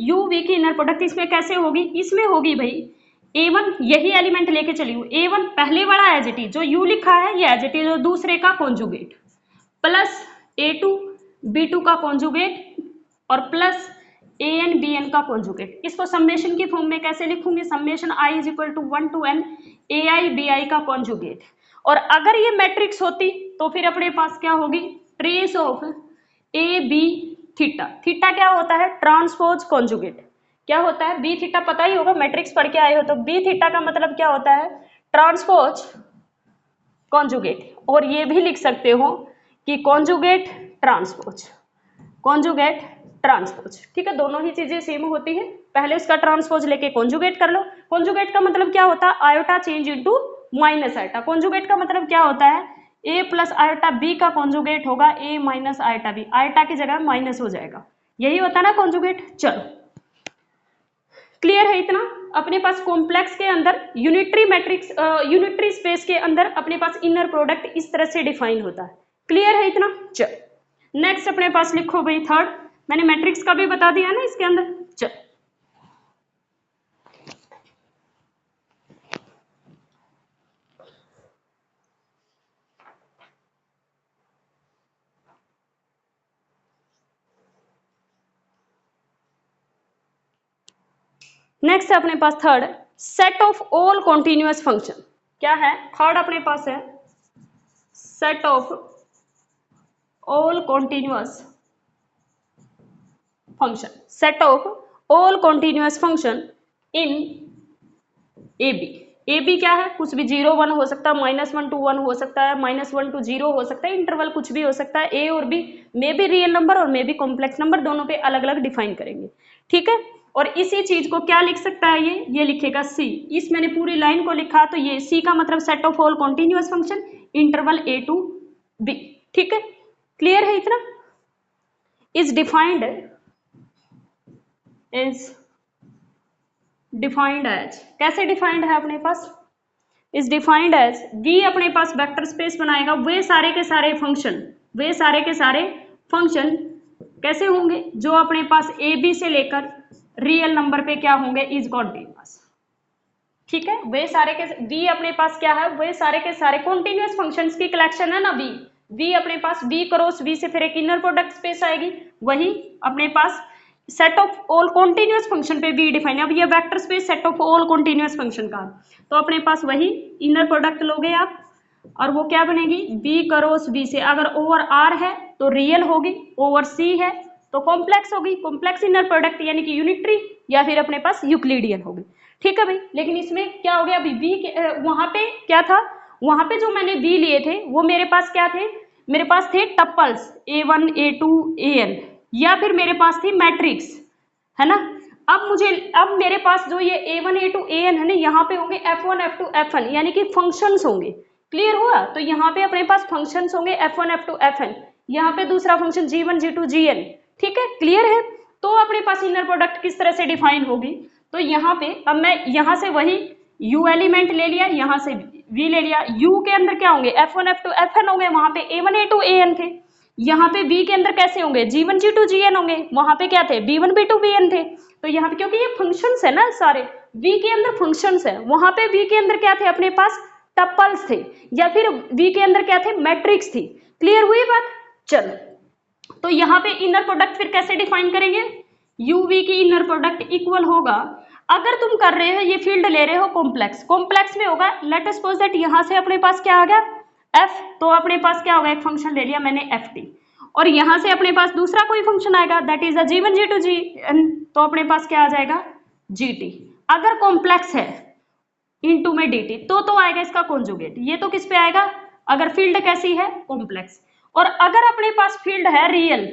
uv की इनर प्रोडक्ट इसमें कैसे होगी? इसमें होगी भाई a1, यही एलिमेंट लेके चलिए, a1 पहले वाला एज इट इज जो u लिखा है ये एज इट इज, और दूसरे का कॉन्जुगेट, प्लस a2 b2 का कॉन्जुगेट, और प्लस an bn का कॉन्जुगेट। इसको समेशन की फॉर्म में कैसे लिखूंगी? Summation i is equal to 1 to n ai bi का कॉन्जुगेट। और अगर ये मैट्रिक्स होती तो फिर अपने पास क्या होगी? Trace of A B theta. Theta क्या होता है? Transpose conjugate. क्या होता है? बी थीटा पता ही होगा, मैट्रिक्स पढ़ के आए हो तो। बी थीटा का मतलब क्या होता है? Transpose conjugate. और ये भी लिख सकते हो कि कॉन्जुगेट ट्रांसपोज, कॉन्जुगेट ट्रांसपोज। ठीक है, दोनों ही चीजें सेम होती है। पहले उसका ट्रांसपोज लेके कॉन्जुगेट कर लो। कॉन्जुगेट का मतलब क्या होता है? Iota change into minus iota. Conjugate का मतलब क्या होता है? a प्लस आयोटा b का कॉन्जुगेट होगा a minus iota b, iota की जगह माइनस हो जाएगा, यही होता है ना कॉन्जुगेट। चलो क्लियर है इतना? अपने पास कॉम्प्लेक्स के अंदर यूनिटरी मैट्रिक्स यूनिटरी स्पेस के अंदर अपने पास इनर प्रोडक्ट इस तरह से डिफाइन होता है। क्लियर है इतना? चलो नेक्स्ट अपने पास लिखो भाई थर्ड, मैंने मैट्रिक्स का भी बता दिया ना इसके अंदर। चलो नेक्स्ट है अपने पास third, set of all continuous function. क्या है? थर्ड अपने पास है set of all continuous function. Set of all continuous function in A B क्या है, कुछ भी 0 1 हो सकता है, -1 to 1 हो सकता है, -1 to 0 हो सकता है, इंटरवल कुछ भी हो सकता है। ए और बी मे भी रियल नंबर और मे भी कॉम्प्लेक्स नंबर, दोनों पे अलग अलग डिफाइन करेंगे, ठीक है। और इसी चीज को क्या लिख सकता है, ये लिखेगा सी। इस मैंने पूरी लाइन को लिखा तो ये सी का मतलब set of all continuous function interval A to B, ठीक है। क्लियर है इतना? इज डिफाइंड एज, कैसे डिफाइंड है अपने पास, इज डिफाइंड एज वी अपने पास वेक्टर स्पेस बनाएगा, वे सारे के सारे फंक्शन कैसे होंगे, जो अपने पास ए बी से लेकर रियल नंबर पे क्या होंगे, इज कॉन्टिन्यूअस, ठीक है। वे सारे के वी अपने पास क्या है, वे सारे के सारे कॉन्टिन्यूअस फंक्शंस की कलेक्शन है ना वी अपने पास वी क्रॉस वी से फिर एक इनर प्रोडक्ट स्पेस आएगी, वही अपने पास set of all continuous function पे वी डिफाइन है। अब ये vector space set of all continuous function का, तो अपने पास वही इनर प्रोडक्ट लोगे आप, और वो क्या बनेगी, बी क्रॉस बी से अगर ओवर आर है तो रियल होगी, ओवर सी है तो कॉम्प्लेक्स होगी, कॉम्प्लेक्स इनर प्रोडक्ट यानी कि यूनिटरी या फिर अपने पास यूक्लिडियन होगी, ठीक है भाई। लेकिन इसमें क्या हो गया, अभी बी वहां पे क्या था, वहां पे जो मैंने बी लिए थे वो मेरे पास क्या थे, मेरे पास थे टप्पल्स A1 A2 AN, या फिर मेरे पास थी मैट्रिक्स, है ना। अब मेरे पास जो ये A1 A2 AN है ना, यहाँ पे होंगे F1 F2 Fn यानी कि फंक्शंस होंगे, क्लियर हुआ। तो यहाँ पे अपने पास फंक्शंस होंगे F1 F2 Fn, यहाँ पे दूसरा फंक्शन G1 G2 Gn, ठीक है, क्लियर है। तो अपने पास इनर प्रोडक्ट किस तरह से डिफाइन होगी, तो यहाँ पे अब मैं यहाँ से वही U एलिमेंट ले लिया, यहाँ से V ले लिया, U के अंदर क्या होंगे, F1 F2 Fn होंगे, वहां पे A1 A2 AN थे। यहाँ पे V के अंदर कैसे होंगे, G1 G2 Gn होंगे, वहां पे क्या थे, B1 B2 Bn थे। तो यहाँ पे क्योंकि ये फंक्शंस है ना सारे, V के अंदर फंक्शंस है, वहां पे V के अंदर क्या थे, अपने पास टपल्स थे, या फिर V के अंदर क्या थे, मैट्रिक्स थी। क्लियर हुई बात? चलो, तो यहाँ पे इनर प्रोडक्ट फिर कैसे डिफाइन करेंगे, UV की इनर प्रोडक्ट इक्वल होगा, अगर तुम कर रहे हो ये फील्ड ले रहे हो कॉम्प्लेक्स में होगा, लेट अस सपोज दैट यहाँ से अपने पास क्या आ गया f, तो अपने पास क्या होगा, एक फंक्शन ले लिया मैंने ft, और यहाँ से अपने पास दूसरा कोई फंक्शन आएगा that is G1 G2 Gn, तो अपने पास क्या आ जाएगा gt। अगर कॉम्प्लेक्स है इनटू में dt तो आएगा इसका कॉन्जुगेट, ये तो किस पे आएगा, अगर फील्ड कैसी है, कॉम्प्लेक्स। और अगर अपने पास फील्ड है रियल,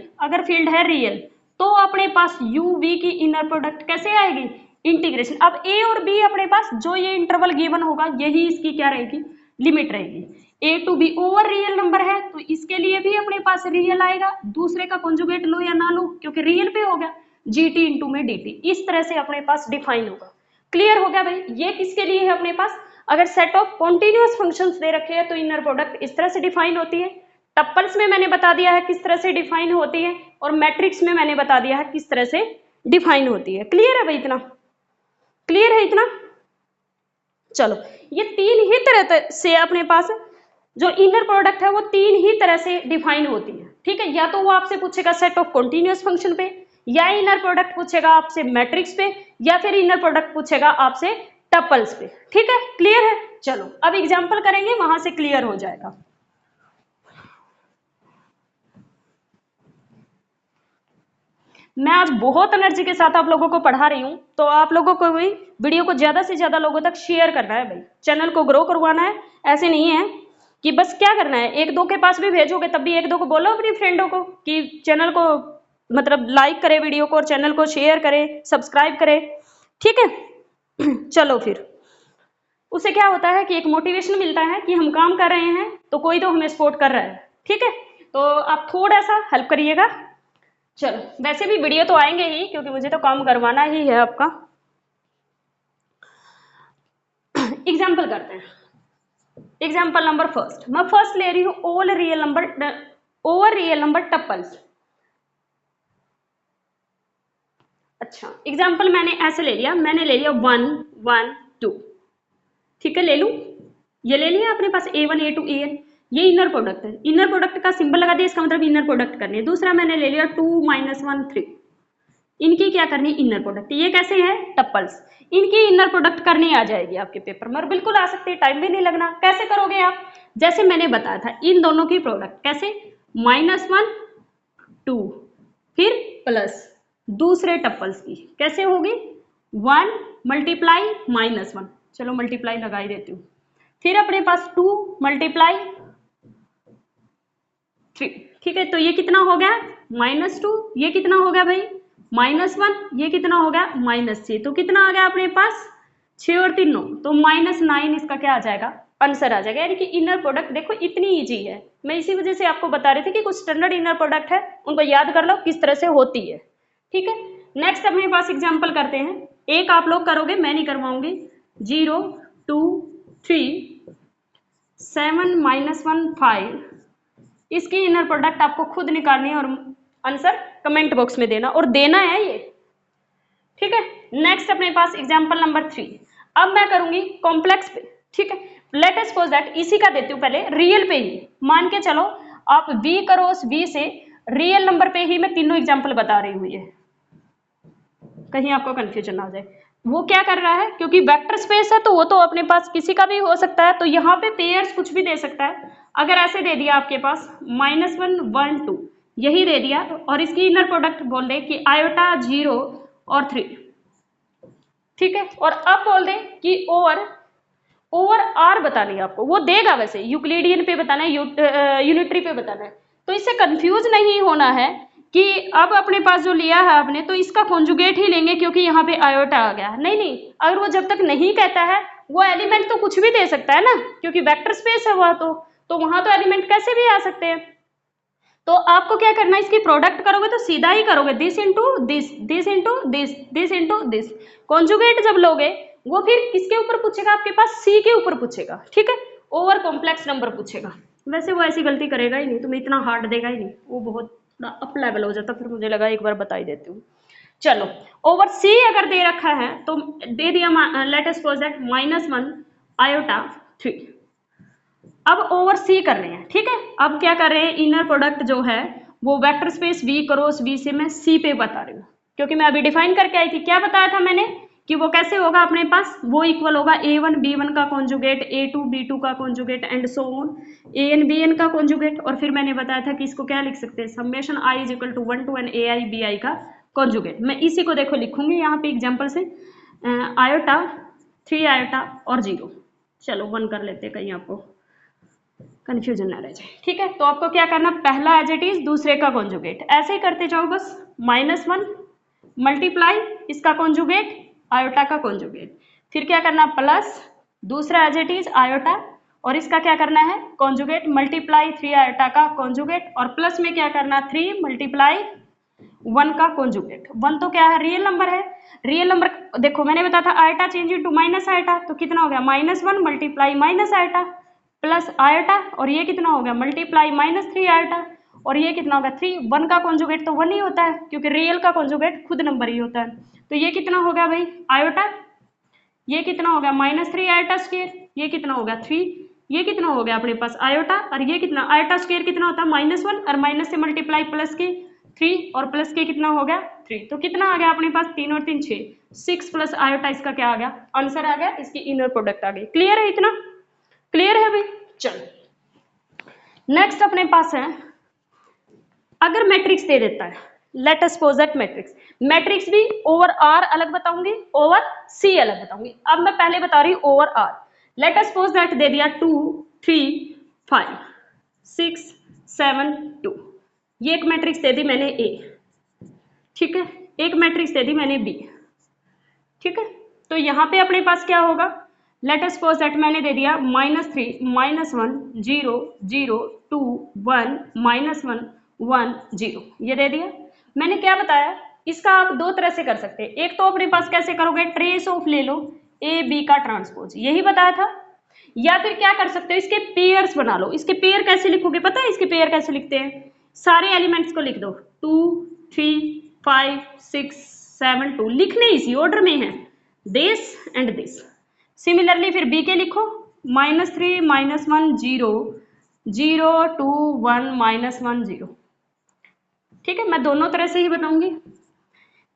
तो अपने पास UV की इनर प्रोडक्ट कैसे आएगी, इंटीग्रेशन। अब A और B अपने पास जो ये इंटरवल गिवन होगा यही इसकी क्या रहेगी, लिमिट रहेगी। A to B over real number है तो इसके लिए भी अपने पास रियल आएगा, दूसरे का कॉन्जुगेट लो या ना लो क्योंकि रियल पे हो गया, GT इंटू में DT, इस तरह से अपने पास डिफाइन होगा। क्लियर हो गया भाई? ये किसके लिए है अपने पास, अगर सेट ऑफ कॉन्टिन्यूअस फंक्शंस दे रखे हैं तो इनर प्रोडक्ट इस तरह से डिफाइन होती है, टप्पल्स में मैंने बता दिया है किस तरह से डिफाइन होती है, और मैट्रिक्स में मैंने बता दिया है किस तरह से डिफाइन होती है। क्लियर है भाई? इतना क्लियर है इतना? चलो, ये तीन ही तरह से अपने पास जो इनर प्रोडक्ट है वो तीन ही तरह से डिफाइन होती है, ठीक है। या तो वो आपसे पूछेगा सेट ऑफ कॉन्टिन्यूअस फंक्शन पे, या इनर प्रोडक्ट पूछेगा आपसे मैट्रिक्स पे, या फिर इनर प्रोडक्ट पूछेगा आपसे टपल्स पे, ठीक है। क्लियर है? चलो अब एग्जांपल करेंगे, वहां से क्लियर हो जाएगा। मैं आज बहुत एनर्जी के साथ आप लोगों को पढ़ा रही हूँ, तो आप लोगों को भी वीडियो को ज्यादा से ज्यादा लोगों तक शेयर करना है भाई, चैनल को ग्रो करवाना है। ऐसे नहीं है कि बस क्या करना है, एक दो के पास भी भेजोगे तब भी एक दो को बोलो अपनी फ्रेंडों को कि चैनल को मतलब लाइक करे वीडियो को और चैनल को शेयर करे, सब्सक्राइब करे, ठीक है। चलो फिर उससे क्या होता है कि एक मोटिवेशन मिलता है कि हम काम कर रहे हैं तो कोई तो हमें सपोर्ट कर रहा है, ठीक है। तो आप थोड़ा सा हेल्प करिएगा। चलो, वैसे भी वीडियो तो आएंगे ही क्योंकि मुझे तो काम करवाना ही है आपका। एग्जाम्पल करते हैं। एग्जाम्पल नंबर फर्स्ट, मैं फर्स्ट ले रही हूँ ओवर रियल नंबर टप्पल्स। अच्छा, एग्जाम्पल मैंने ऐसे ले लिया, मैंने ले लिया 1 1 2, ठीक है, ले लूं, ये ले लिया अपने पास A1 A2 AN, ये इनर प्रोडक्ट है, इनर प्रोडक्ट का सिंबल लगा दिया, इसका मतलब इनर प्रोडक्ट करनी है। दूसरा मैंने ले लिया 2 -1 3, इनकी क्या करनी है, इनर प्रोडक्ट। ये कैसे है, टप्पल्स, इनकी इनर प्रोडक्ट करनी आ जाएगी आपके पेपर में, और बिल्कुल आ सकती है, टाइम भी नहीं लगना। कैसे करोगे आप, जैसे मैंने बताया था इन दोनों की प्रोडक्ट कैसे, -1 2 फिर प्लस दूसरे टप्पल्स की कैसे होगी, 1 × -1 चलो मल्टीप्लाई लगा ही देती हूँ। फिर अपने पास 2 मल्टीप्लाई 3, ठीक है। तो ये कितना हो गया -2, ये कितना हो गया भाई -1, ये कितना हो गया -6, तो कितना आ गया अपने पास 6 और 3 9, तो -9 इसका क्या आ जाएगा आंसर आ जाएगा। यानी कि इनर प्रोडक्ट देखो इतनी इजी है, मैं इसी वजह से आपको बता रही थी कि कुछ स्टैंडर्ड इनर प्रोडक्ट है उनको याद कर लो किस तरह से होती है, ठीक है। नेक्स्ट अपने पास एग्जाम्पल करते हैं, एक आप लोग करोगे मैं नहीं करवाऊंगी। 0 2 3 7 -1 5, इसकी इनर प्रोडक्ट आपको खुद निकालनी है और आंसर कमेंट बॉक्स में देना, और देना है ये, ठीक है। नेक्स्ट अपने पास एग्जाम्पल नंबर 3, अब मैं करूंगी कॉम्प्लेक्स पे, ठीक है। लेट अस सपोज दैट इसी का देती हूँ पहले रियल पे ही, मान के चलो आप v करो, उस v से रियल नंबर पे ही मैं तीनों एग्जाम्पल बता रही हूँ, ये कहीं आपको कंफ्यूजन ना आ जाए। वो क्या कर रहा है, क्योंकि वेक्टर स्पेस है तो वो तो अपने पास किसी का भी हो सकता है, तो यहाँ पे पेयर्स कुछ भी दे सकता है। अगर ऐसे दे दिया आपके पास -1 1 2 यही दे दिया, और इसकी इनर प्रोडक्ट बोल दे कि आयोटा 0 और 3, ठीक है। और अब बोल दे कि ओवर आर बतानी है आपको, वो देगा वैसे यूक्लिडियन पे बताना है, यूनिटरी पे बताना है, तो इससे कंफ्यूज नहीं होना है कि अब अपने पास जो लिया है आपने तो इसका कॉन्जुगेट ही लेंगे क्योंकि यहाँ पे आयोटा आ गया। नहीं नहीं, अगर वो जब तक नहीं कहता है वो एलिमेंट तो कुछ भी दे सकता है ना, क्योंकि वेक्टर स्पेस है वह तो वहां तो एलिमेंट कैसे भी आ सकते हैं। तो आपको क्या करना है, इसकी प्रोडक्ट करोगे तो सीधा ही करोगे, this into this, this into this, this into this. Conjugate जब लोगे वो फिर किसके ऊपर पूछेगा, आपके पास सी के ऊपर पूछेगा, ठीक है, ओवर कॉम्प्लेक्स नंबर पूछेगा। वैसे वो ऐसी गलती करेगा ही नहीं, तुम्हें इतना हार्ड देगा ही नहीं, वो बहुत अप लेवल हो जाता, फिर मुझे लगा एक बार बता ही देती हूँ। चलो ओवर सी अगर दे रखा है तो दे दिया, late us suppose that -1 iota 3, अब ओवर सी कर रहे हैं, ठीक है। अब क्या कर रहे हैं, इनर प्रोडक्ट जो है वो vector space v cross v से मैं c पे बता रही हूँ, क्योंकि मैं अभी डिफाइन करके आई थी। क्या बताया था मैंने कि वो कैसे होगा अपने पास, वो इक्वल होगा a1 b1 का कॉन्जुगेट, a2 b2 का conjugate and so on an bn का कॉन्जुगेट, और फिर मैंने बताया था कि इसको क्या लिख सकते हैं, summation i is equal to 1 to n ai bi का कॉन्जुगेट। मैं इसी को देखो लिखूंगी यहाँ पे एग्जाम्पल से, आयोटा 3 आयोटा और 0, चलो 1 कर लेते हैं कहीं आपको कंफ्यूजन ना रह जाए, ठीक है। तो आपको क्या करना, पहला एज इट इज, दूसरे का कॉन्जुगेट, ऐसे ही करते जाओ बस। -1 मल्टीप्लाई इसका कॉन्जुगेट आयोटा का कॉन्जुगेट, फिर क्या करना प्लस दूसरा एज इट इज आयोटा और इसका क्या करना है कॉन्जुगेट, मल्टीप्लाई 3 आयोटा का कॉन्जुगेट, और प्लस में क्या करना 3 मल्टीप्लाई 1 का कॉन्जुगेट। 1 तो क्या है, रियल नंबर है, रियल नंबर देखो मैंने बताया था iota change into minus iota, तो कितना हो गया -1 multiply minus iota plus iota, और ये कितना हो गया मल्टीप्लाई -3 आयोटा, और ये कितना होगा 3। 1 का कॉन्जुगेट तो 1 ही होता है क्योंकि रियल का कॉन्जुगेट खुद नंबर ही होता है। तो ये कितना हो गया भाई आयोटा, ये कितना हो गया -3 आयोटा स्क्वायर, ये कितना हो गया 3, ये कितना हो गया अपने पास आयोटा, और ये कितना आयोटा स्क्वायर कितना होता है -1, और माइनस से मल्टीप्लाई प्लस के 3, और प्लस के कितना हो गया 3, तो कितना आ गया अपने पास 3 और 3 6 प्लस आयोटा, इसका क्या आ गया आंसर आ गया, इसकी इनर प्रोडक्ट आ गई। क्लियर है, इतना क्लियर है भाई। चलो नेक्स्ट अपने पास है, अगर मैट्रिक्स दे देता है, late us suppose that matrix भी ओवर आर अलग बताऊंगी, ओवर सी अलग बताऊंगी। अब मैं पहले बता रही हूँ over R. Let us suppose that दे दिया 2 3 5 6 7 2, ये एक मैट्रिक्स दे दी मैंने ए, ठीक है, एक मैट्रिक्स दे दी मैंने बी, ठीक है। तो यहाँ पे अपने पास क्या होगा, लेट अस सपोज दैट मैंने दे दिया -3 -1 0 0 2 1 -1 1 0, ये दे दिया। मैंने क्या बताया, इसका आप दो तरह से कर सकते हैं, एक तो अपने पास कैसे करोगे ट्रेस ऑफ ले लो ए बी का ट्रांसपोज, यही बताया था, या फिर क्या कर सकते हो इसके पेयर्स बना लो। इसके पेयर कैसे लिखोगे पता है, इसके पेयर कैसे लिखते हैं, सारे एलिमेंट्स को लिख दो 2 3 5 6 7 2, लिखने इसी ऑर्डर में है, दिस एंड दिस। सिमिलरली फिर बी के लिखो -3 -1 0 0 2 1 -1 0, ठीक है। मैं दोनों तरह से ही बताऊंगी।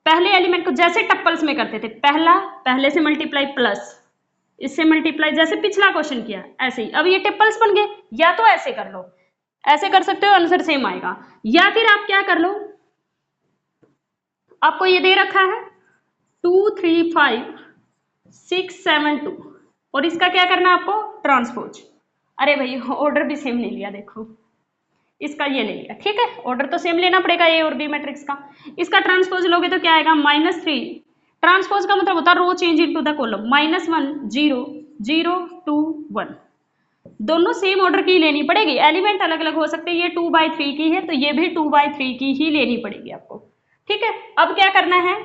पहले एलिमेंट को जैसे टप्पल्स में करते थे, पहले से मल्टीप्लाई प्लस इससे मल्टीप्लाई, जैसे पिछला क्वेश्चन किया ऐसे ही, अब ये टप्पल्स बन गए। या तो ऐसे कर लो, ऐसे कर सकते हो आंसर सेम आएगा, या फिर आप क्या कर लो, आपको ये दे रखा है 2 3 5 6 7 2, और इसका क्या करना है आपको, ट्रांसपोज। अरे भाई ऑर्डर भी सेम नहीं लिया, देखो इसका ये ले लिया, ठीक है, ऑर्डर तो सेम लेना पड़ेगा ए और बी मैट्रिक्स का। इसका ट्रांसपोज लोगे तो क्या आएगा, -3। ट्रांसपोज का मतलब होता है रो चेंज इनटू द कॉलम, -1 0 0 2 1। दोनों सेम ऑर्डर की लेनी पड़ेगी, एलिमेंट अलग अलग हो सकते हैं, ये 2/3 की है तो ये भी 2/3 की ही लेनी पड़ेगी आपको, ठीक है। अब क्या करना है,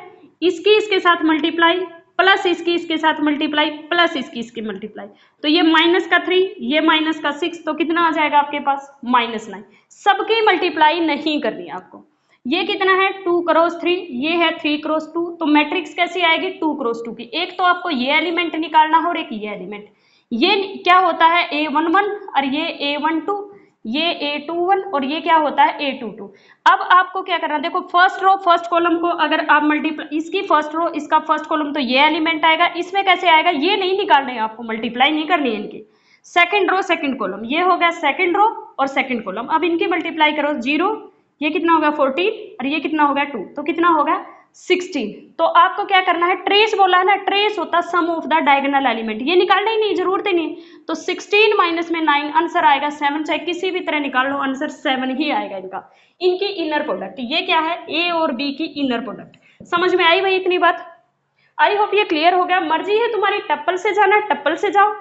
इसकी इसके साथ मल्टीप्लाई, प्लस इसकी इसके साथ मल्टीप्लाई, प्लस इसकी इसकी मल्टीप्लाई। तो ये -3, ये -6, तो कितना आ जाएगा आपके पास, -9। सबकी मल्टीप्लाई नहीं करनी है आपको। ये कितना है, 2 क्रॉस 3, ये है 3 क्रॉस 2, तो मैट्रिक्स कैसी आएगी, 2 क्रॉस 2 की। एक तो आपको ये एलिमेंट निकालना हो और एक ये एलिमेंट। ये क्या होता है, A11 और ये A12, ये A21 और ये क्या होता है, A22। अब आपको क्या करना है, देखो फर्स्ट रो फर्स्ट कॉलम को अगर आप मल्टीप्लाई, इसकी फर्स्ट रो इसका फर्स्ट कॉलम, तो ये एलिमेंट आएगा, इसमें कैसे आएगा, ये नहीं निकालने हैं आपको, मल्टीप्लाई नहीं करनी है इनकी। सेकंड रो सेकंड कॉलम, ये हो गया सेकंड रो और सेकंड कॉलम, अब इनकी मल्टीप्लाई करो, 0, ये कितना होगा 14 और ये कितना होगा 2, तो कितना होगा 16। तो आपको क्या करना है, ट्रेस बोला है ना, ट्रेस होता है sum of the diagonal element, ये निकालना ही नहीं, जरूरत ही नहीं। तो 16 माइनस में 9, आंसर आएगा 7, चाहे किसी भी तरह निकाल लो, आंसर 7 ही आएगा इनका। इनकी इनर प्रोडक्ट, ये क्या है, ए और बी की इनर प्रोडक्ट। समझ में आई भाई इतनी बात, आई होप ये क्लियर हो गया। मर्जी है तुम्हारी, टप्पल से जाना है टप्पल से जाओ,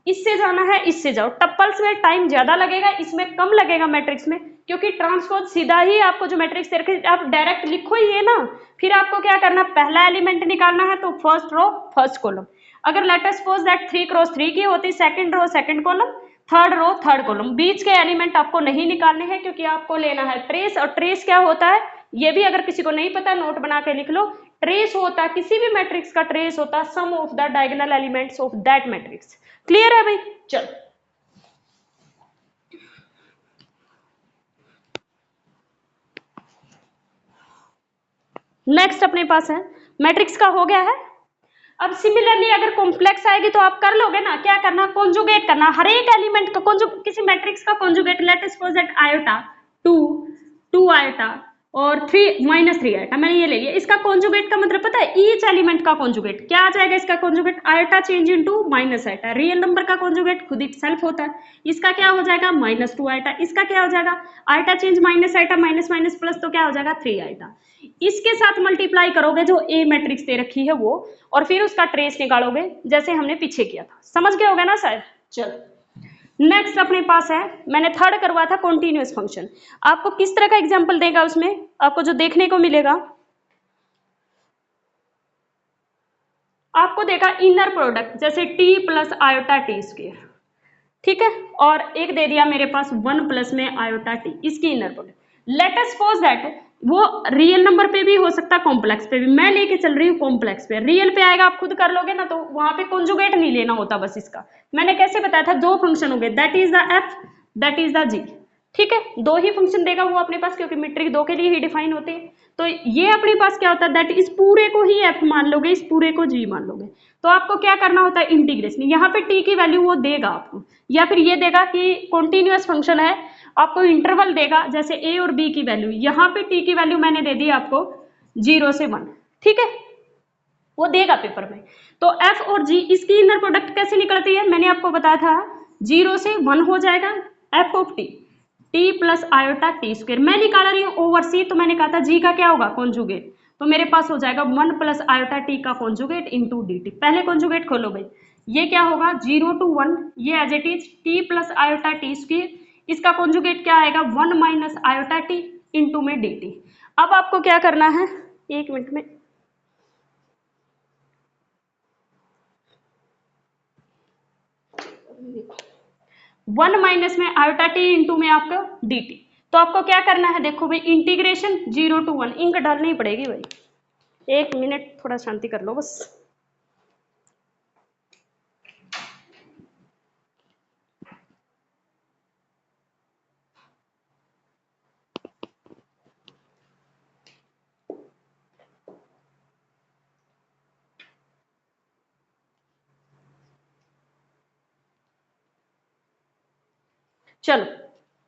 इससे जाना है इससे जाओ। टप्पल्स में टाइम ज्यादा लगेगा, इसमें कम लगेगा मैट्रिक्स में, क्योंकि ट्रांसपोज सीधा ही आपको जो मैट्रिक्स दे रखे आप डायरेक्ट लिखो ही है ना। फिर आपको क्या करना, पहला एलिमेंट निकालना है तो फर्स्ट रो फर्स्ट कॉलम। अगर let us suppose that 3 cross 3 की होती, second row second column, third row third column, बीच के एलिमेंट आपको नहीं निकालने हैं, क्योंकि आपको लेना है ट्रेस। और ट्रेस क्या होता है, ये भी अगर किसी को नहीं पता नोट बना के लिख लो। ट्रेस होता है किसी भी मैट्रिक्स का, ट्रेस होता है sum of the diagonal elements of that matrix. Clear है भाई, चलो नेक्स्ट अपने पास है, मैट्रिक्स का हो गया है। अब सिमिलरली अगर कॉम्प्लेक्स आएगी तो आप कर लोगे ना, क्या करना, कॉन्जुगेट करना, हर एक एलिमेंट का किसी मैट्रिक्स का conjugate. Late us suppose that iota 2 2 iota और 3 -3 आयोटा, मैंने ये ले लिया। इसका कॉन्जुगेट का मतलब पता है, ईच एलिमेंट का कॉन्जुगेट क्या आ जाएगा, इसका conjugate iota change into minus iota. Real number का कॉन्जुगेट खुद इट सेल्फ होता है, इसका क्या हो जाएगा -2 आयोटा, इसका क्या हो जाएगा iota change minus iota, minus minus plus, तो क्या हो जाएगा 3 आयोटा। इसके साथ मल्टीप्लाई करोगे जो ए मैट्रिक्स दे रखी है वो, और फिर उसका ट्रेस निकालोगे जैसे हमने पीछे किया था। समझ गए होगा ना शायद। चलो नेक्स्ट अपने पास है, मैंने थर्ड करवा था कॉन्टिन्यूअस फंक्शन। आपको किस तरह का एग्जांपल देगा, उसमें आपको जो देखने को मिलेगा, आपको देगा इनर प्रोडक्ट, जैसे T plus iota t square, ठीक है, और एक दे दिया मेरे पास 1 प्लस में आयोटा टी, इसकी inner product. Late us suppose that वो रियल नंबर पे भी हो सकता है, कॉम्प्लेक्स पे भी। मैं लेके चल रही हूँ कॉम्प्लेक्स पे, रियल पे आएगा आप खुद कर लोगे ना, तो वहां पे कॉन्जुगेट नहीं लेना होता बस इसका। मैंने कैसे बताया था, दो फंक्शन हो गए, that is the F, that is the G, ठीक है, दो ही फंक्शन देगा वो अपने पास, क्योंकि मीट्रिक दो के लिए ही डिफाइन होती है। तो ये अपने पास क्या होता है, दैट इस पूरे को ही एफ मान लोगे, इस पूरे को जी मान लोगे। तो आपको क्या करना होता है, इंटीग्रेशन। यहाँ पे टी की वैल्यू वो देगा आपको, या फिर ये देगा कि कॉन्टिन्यूअस फंक्शन है, आपको इंटरवल देगा, जैसे ए और बी की वैल्यू, यहाँ पे टी की वैल्यू मैंने दे दी आपको 0 से 1, ठीक है, वो देगा पेपर में। तो एफ और जी, इसकी इनर प्रोडक्ट कैसे निकलती है, मैंने आपको बताया था 0 से 1 हो जाएगा F of T, T plus iota t square. मैं निकाल रही हूँ ओवर सी, तो मैंने कहा था जी का क्या होगा, कॉन्जुगेट, तो मेरे पास हो जाएगा 1 प्लस आयोटा टी का कॉन्जुगेट इंटू डी टी। पहले कॉन्जुगेट खोलो भाई, ये क्या होगा 0 to 1, ये as it is t plus iota t square, इसका कॉन्जुगेट क्या आएगा 1 माइनस आयोटा टी इंटू में डी टी। अब आपको क्या करना है, एक मिनट में, वन माइनस में आयोटा टी इंटू में आपका डी टी। तो आपको क्या करना है, देखो भाई इंटीग्रेशन 0 to 1, इंक डालनी पड़ेगी भाई, एक मिनट थोड़ा शांति कर लो बस। चलो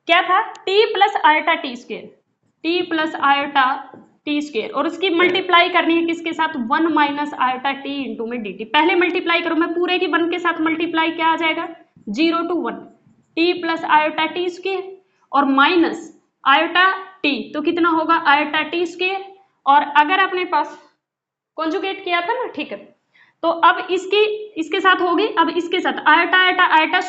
क्या था, t plus iota t square, T plus iota t square, और उसकी मल्टीप्लाई करनी है किसके साथ, 1 माइनस आयोटा टी इंटू में डी टी। पहले मल्टीप्लाई करो, मैं पूरे की 1 के साथ मल्टीप्लाई, क्या आ जाएगा 0 to 1 T plus iota t square और माइनस आयोटा टी, तो कितना होगा आयोटा टी स्क्वायर। और अगर अपने पास कॉन्जुगेट किया था ना, ठीक है, तो अब इसके साथ होगी, अब इसके साथ आयोटा आयोटा आयोटा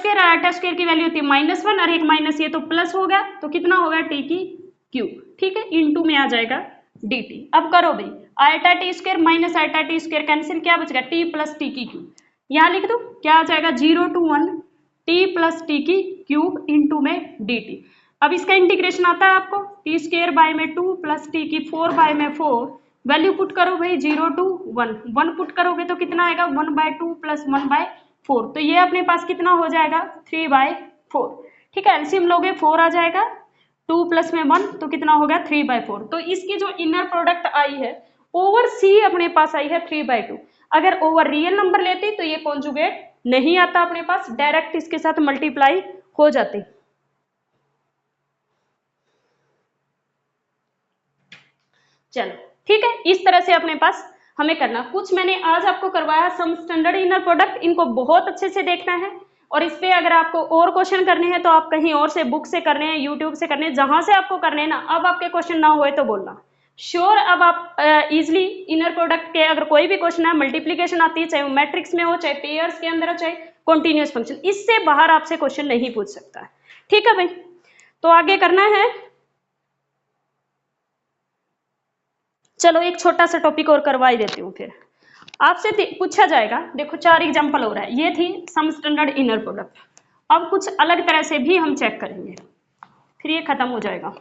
स्क्वायर की वैल्यू होती है -1 और एक माइनस ये तो प्लस हो गया, तो कितना होगा टी की क्यूब, ठीक है, इनटू में आ जाएगा dt। अब करो भाई, iota t square minus iota t square cancel, क्या बचेगा टी प्लस टी की क्यूब, यहाँ लिख दो क्या आ जाएगा 0 to 1 टी प्लस टी की क्यूब इंटू में dt। अब इसका इंटीग्रेशन आता है आपको, टी स्क्वायर बाय में 2 प्लस टी की 4 बाय में 4, वैल्यू पुट करो भाई 0 to 1, 1 पुट करोगे तो कितना आएगा 1/2 प्लस 1/4, तो ये अपने पास कितना हो जाएगा 3/4, ठीक है, एलसीएम लोगे 4 आ जाएगा, 2 प्लस में 1 तो कितना हो गया 3/4। तो इसकी जो इनर प्रोडक्ट आई है ओवर सी अपने पास आई है 3/2। अगर ओवर रियल नंबर लेती तो ये कॉन्जुगेट नहीं आता अपने पास, डायरेक्ट इसके साथ मल्टीप्लाई हो जाती। चलो ठीक है, इस तरह से अपने पास हमें करना। कुछ मैंने आज आपको करवाया सम स्टैंडर्ड इनर प्रोडक्ट, इनको बहुत अच्छे से देखना है, और इस पे अगर आपको और क्वेश्चन करने हैं तो आप कहीं और से बुक से करने हैं, यूट्यूब से करने हैं, जहां से आपको करने हैं ना, अब आपके क्वेश्चन ना हुए तो बोलना श्योर। अब आप इजिली इनर प्रोडक्ट के अगर कोई भी क्वेश्चन है, मल्टीप्लीकेशन आती है, चाहे वो मैट्रिक्स में हो, चाहे पेयर्स के अंदर हो, चाहे कॉन्टिन्यूस फंक्शन, इससे बाहर आपसे क्वेश्चन नहीं पूछ सकता, ठीक है भाई। तो आगे करना है, चलो एक छोटा सा टॉपिक और करवा ही देती हूँ, फिर आपसे पूछा जाएगा। देखो 4 एग्जांपल हो रहा है, ये थी सम स्टैंडर्ड इनर प्रोडक्ट। अब कुछ अलग तरह से भी हम चेक करेंगे, फिर ये खत्म हो जाएगा।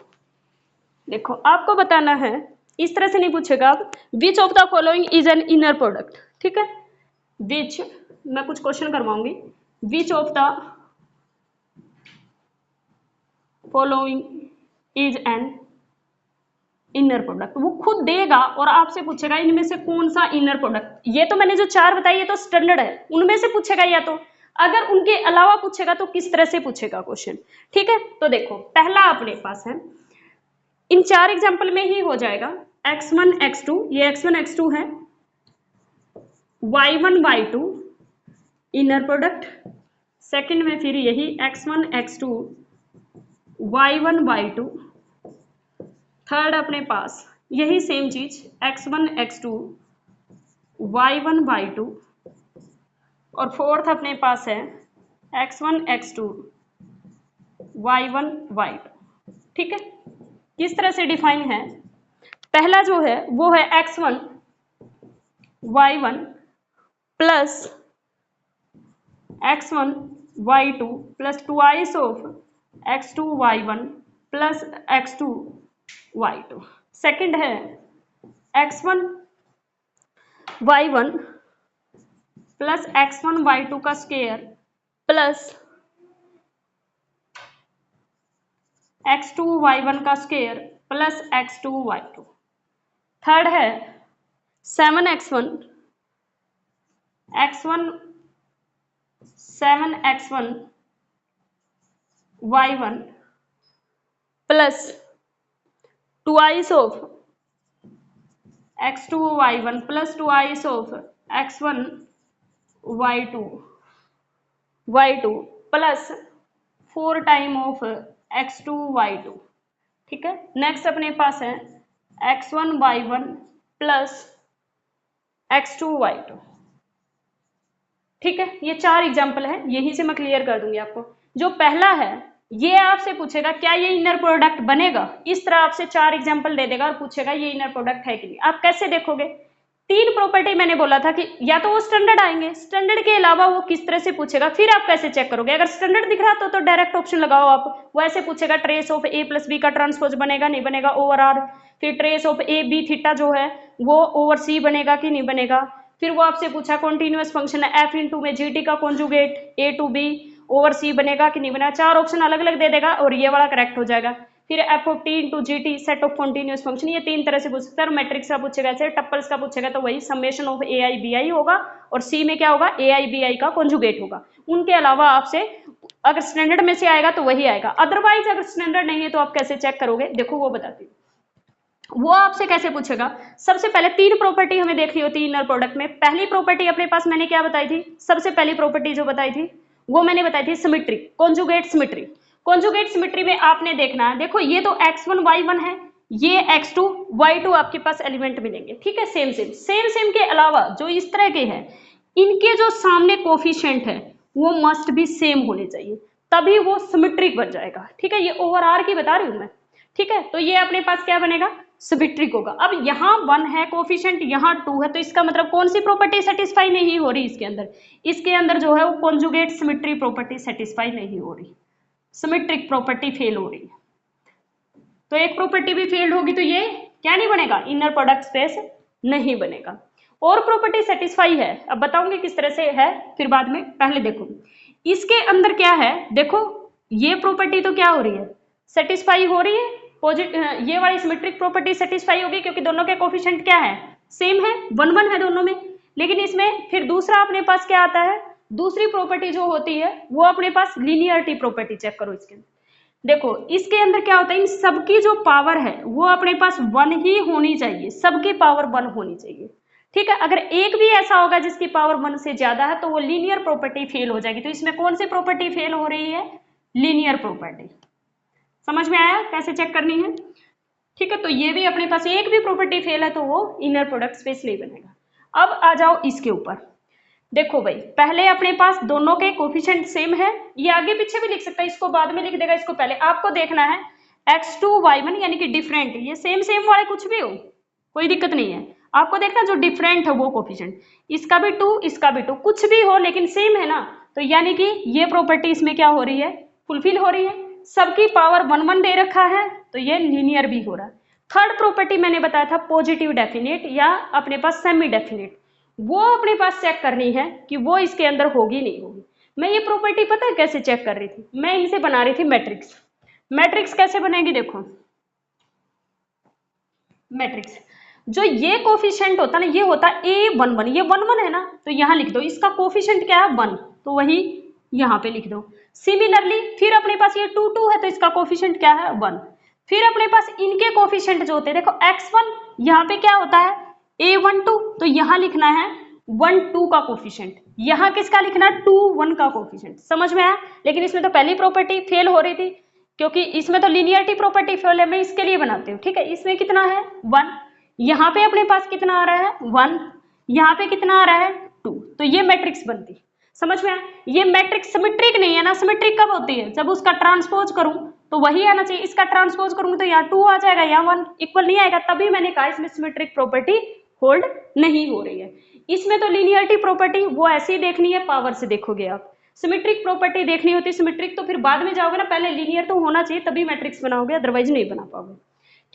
देखो आपको बताना है, इस तरह से नहीं पूछेगा अब, which of the following is an inner product, ठीक है, विच, मैं कुछ क्वेश्चन करवाऊंगी, which of the following is an inner product, वो खुद देगा और आपसे पूछेगा इनमें से कौन सा इनर प्रोडक्ट। ये तो मैंने जो 4 बताई ये तो स्टैंडर्ड है, उनमें से पूछेगा, या तो अगर उनके अलावा पूछेगा तो किस तरह से पूछेगा क्वेश्चन, ठीक है। तो देखो पहला अपने पास है, इन 4 एग्जांपल में ही हो जाएगा, x1 x2, ये x1 x2 है, y1 y2 inner product, second में फिर यही x1 x2 y1 y2, third अपने पास यही सेम चीज x1 x2 y1 y2, और फोर्थ अपने पास है x1 x2 y1 y2, ठीक है। किस तरह से डिफाइन है, पहला जो है वो है x1 y1 plus x1 y2 plus twice of x2 y1 plus x2 y2। Second है x1 y1 plus x1 y2 का स्क्वायर प्लस x2 y1 का square plus x2 y2। Third है 7x1 y1 plus twice of x2 y1 plus twice of x1 y2 plus 4 time of x2 y2, ठीक है। Next अपने पास है x1 y1 plus x2 y2, ठीक है। ये 4 एग्जाम्पल है, यहीं से मैं क्लियर कर दूंगी आपको। जो पहला है ये आपसे पूछेगा क्या ये इनर प्रोडक्ट बनेगा, इस तरह आपसे 4 एग्जाम्पल दे देगा और पूछेगा ये इनर प्रोडक्ट है कि नहीं। आप कैसे देखोगे, 3 प्रॉपर्टी मैंने बोला था कि या तो वो स्टैंडर्ड आएंगे, स्टैंडर्ड के अलावा वो किस तरह से पूछेगा, फिर आप कैसे चेक करोगे। अगर स्टैंडर्ड दिख रहा तो डायरेक्ट ऑप्शन लगाओ आप, वो ऐसे पूछेगा trace of a plus B का ट्रांसपोज बनेगा नहीं बनेगा ओवर आर, फिर trace of A B theta जो है वो ओवर सी बनेगा कि नहीं बनेगा। फिर वो आपसे पूछा कॉन्टिन्यूअस फंक्शन है f इंटू में जी टी का conjugate a to B over C बनेगा कि नहीं बनेगा। 4 ऑप्शन अलग अलग दे देगा और ये वाला करेक्ट हो जाएगा। फिर F of T into G T set of continuous function, ये 3 तरह से पूछ सकता है। और मैट्रिक्स का पूछेगा ऐसे, टप्पल्स का पूछेगा तो वही summation of A I B I होगा, और सी में क्या होगा ए आई बी आई का कॉन्जुगेट होगा। उनके अलावा आपसे अगर स्टैंडर्ड में से आएगा तो वही आएगा, अदरवाइज अगर स्टैंडर्ड नहीं है तो आप कैसे चेक करोगे, देखो वो बताती हूँ। वो आपसे कैसे पूछेगा? सबसे पहले 3 प्रॉपर्टी हमें देखनी होती है इनर प्रोडक्ट में। पहली प्रॉपर्टी अपने पास मैंने क्या बताई थी? सबसे पहली प्रॉपर्टी जो बताई थी वो मैंने बताई थी symmetry, conjugate symmetry. Conjugate symmetry में आपने देखना है, देखो ये तो x1 y1 है, ये x2 y2 आपके पास एलिमेंट मिलेंगे, ठीक है, सेम सेम। सेम सेम के अलावा जो इस तरह के हैं, इनके जो सामने कोफिशिएंट है वो मस्ट भी सेम होने चाहिए, तभी वो सिमेट्रिक बन जाएगा, ठीक है। ये ओवर आर की बता रही हूं मैं, ठीक है। तो ये अपने पास क्या बनेगा? सिमेट्रिक होगा। अब यहाँ 1 है कोफिशिएंट, यहाँ 2 है, तो इसका मतलब कौन सी प्रॉपर्टी सेटिस्फाई नहीं हो रही इसके अंदर? इसके अंदर जो है वो कॉन्जुगेट सिमेट्री प्रॉपर्टी सेटिस्फाई नहीं हो रही, सिमेट्रिक प्रॉपर्टी फेल हो रही है। तो एक प्रॉपर्टी भी फेल्ड होगी तो ये क्या नहीं बनेगा? इनर प्रोडक्ट स्पेस नहीं बनेगा। और प्रॉपर्टी सेटिस्फाई है, अब बताऊंगी किस तरह से है फिर बाद में। पहले देखो इसके अंदर क्या है, देखो ये प्रॉपर्टी तो क्या हो रही है? सेटिस्फाई हो रही है। ये वाली सिमेट्रिक प्रॉपर्टी सेटिस्फाई होगी क्योंकि दोनों के कोफिशिएंट क्या है? सेम है, 1 1 है दोनों में। लेकिन इसमें फिर दूसरा अपने पास क्या आता है? दूसरी प्रॉपर्टी जो होती है वो अपने पास लीनियरिटी प्रॉपर्टी, चेक करो इसके अंदर। देखो इसके अंदर क्या होता है, इन सबकी जो पावर है वो अपने पास 1 ही होनी चाहिए, सबकी पावर 1 होनी चाहिए, ठीक है। अगर एक भी ऐसा होगा जिसकी पावर 1 से ज्यादा है तो वो लीनियर प्रॉपर्टी फेल हो जाएगी। तो इसमें कौन सी प्रॉपर्टी फेल हो रही है? Linear property. समझ में आया कैसे चेक करनी है? ठीक है, तो ये भी अपने पास एक भी प्रॉपर्टी फेल है तो वो इनर प्रोडक्ट स्पेस नहीं बनेगा। अब आ जाओ इसके ऊपर, देखो भाई पहले अपने पास दोनों के कोफिशिएंट सेम है, ये आगे पीछे भी लिख सकता है, इसको बाद में लिख देगा, इसको पहले आपको देखना है x2 y1 यानी कि डिफरेंट, ये सेम सेम वाले कुछ भी हो कोई दिक्कत नहीं है, आपको देखना जो डिफरेंट है वो कोफिशिएंट, इसका भी 2 इसका भी 2 कुछ भी हो लेकिन सेम है ना, तो यानी कि ये प्रॉपर्टी इसमें क्या हो रही है? फुलफिल हो रही है। सबकी पावर 1 1 दे रखा है तो ये लीनियर भी हो रहा है। थर्ड प्रॉपर्टी मैंने बताया था पॉजिटिव डेफिनेट या अपने पास सेमी डेफिनेट, वो अपने पास चेक करनी है कि वो इसके अंदर होगी नहीं होगी। मैं ये प्रॉपर्टी पता है कैसे चेक कर रही थी? मैं इनसे बना रही थी मैट्रिक्स। मैट्रिक्स कैसे बनेगी? देखो मैट्रिक्स जो ये कोफिशिएंट होता है ना, ये होता है A11, ये 1 1 है ना, तो यहाँ लिख दो इसका कोफिशिएंट क्या है? 1, तो वही यहाँ पे लिख दो। सिमिलरली फिर अपने पास ये 2 2 है तो इसका कोफिशिएंट क्या है? 1। फिर अपने पास इनके कोफिशिएंट जो होते हैं, देखो x1 यहाँ पे क्या होता है? A12, तो यहाँ लिखना है 1 2 का कोफिशिएंट, यहाँ किसका लिखना है? 2 1 का कोफिशिएंट। समझ में आया? लेकिन इसमें तो पहली प्रॉपर्टी फेल हो रही थी क्योंकि इसमें तो लीनियरिटी प्रॉपर्टी फेल है, मैं इसके लिए बनाती हूँ, ठीक है। इसमें कितना है? 1, यहाँ पे अपने पास कितना आ रहा है? 1, यहाँ पे कितना आ रहा है? 2, तो ये मैट्रिक्स बनती। समझ में आया? ये मैट्रिक्स सिमेट्रिक नहीं है ना, सिमेट्रिक कब होती है? जब उसका ट्रांसपोज करूं तो वही आना चाहिए, इसका ट्रांसपोज करूंगी तो यहाँ 2 आ जाएगा, यहाँ 1 इक्वल नहीं आएगा, तभी मैंने कहा इसमें सिमेट्रिक प्रॉपर्टी होल्ड नहीं हो रही है। इसमें तो लीनियरिटी प्रॉपर्टी वो ऐसे ही देखनी है, पावर से देखोगे आप। सिमेट्रिक प्रॉपर्टी देखनी होती है, सिमेट्रिक तो फिर बाद में जाओगे ना, पहले लीनियर तो होना चाहिए तभी मैट्रिक्स बनाओगे, अदरवाइज नहीं बना पाओगे,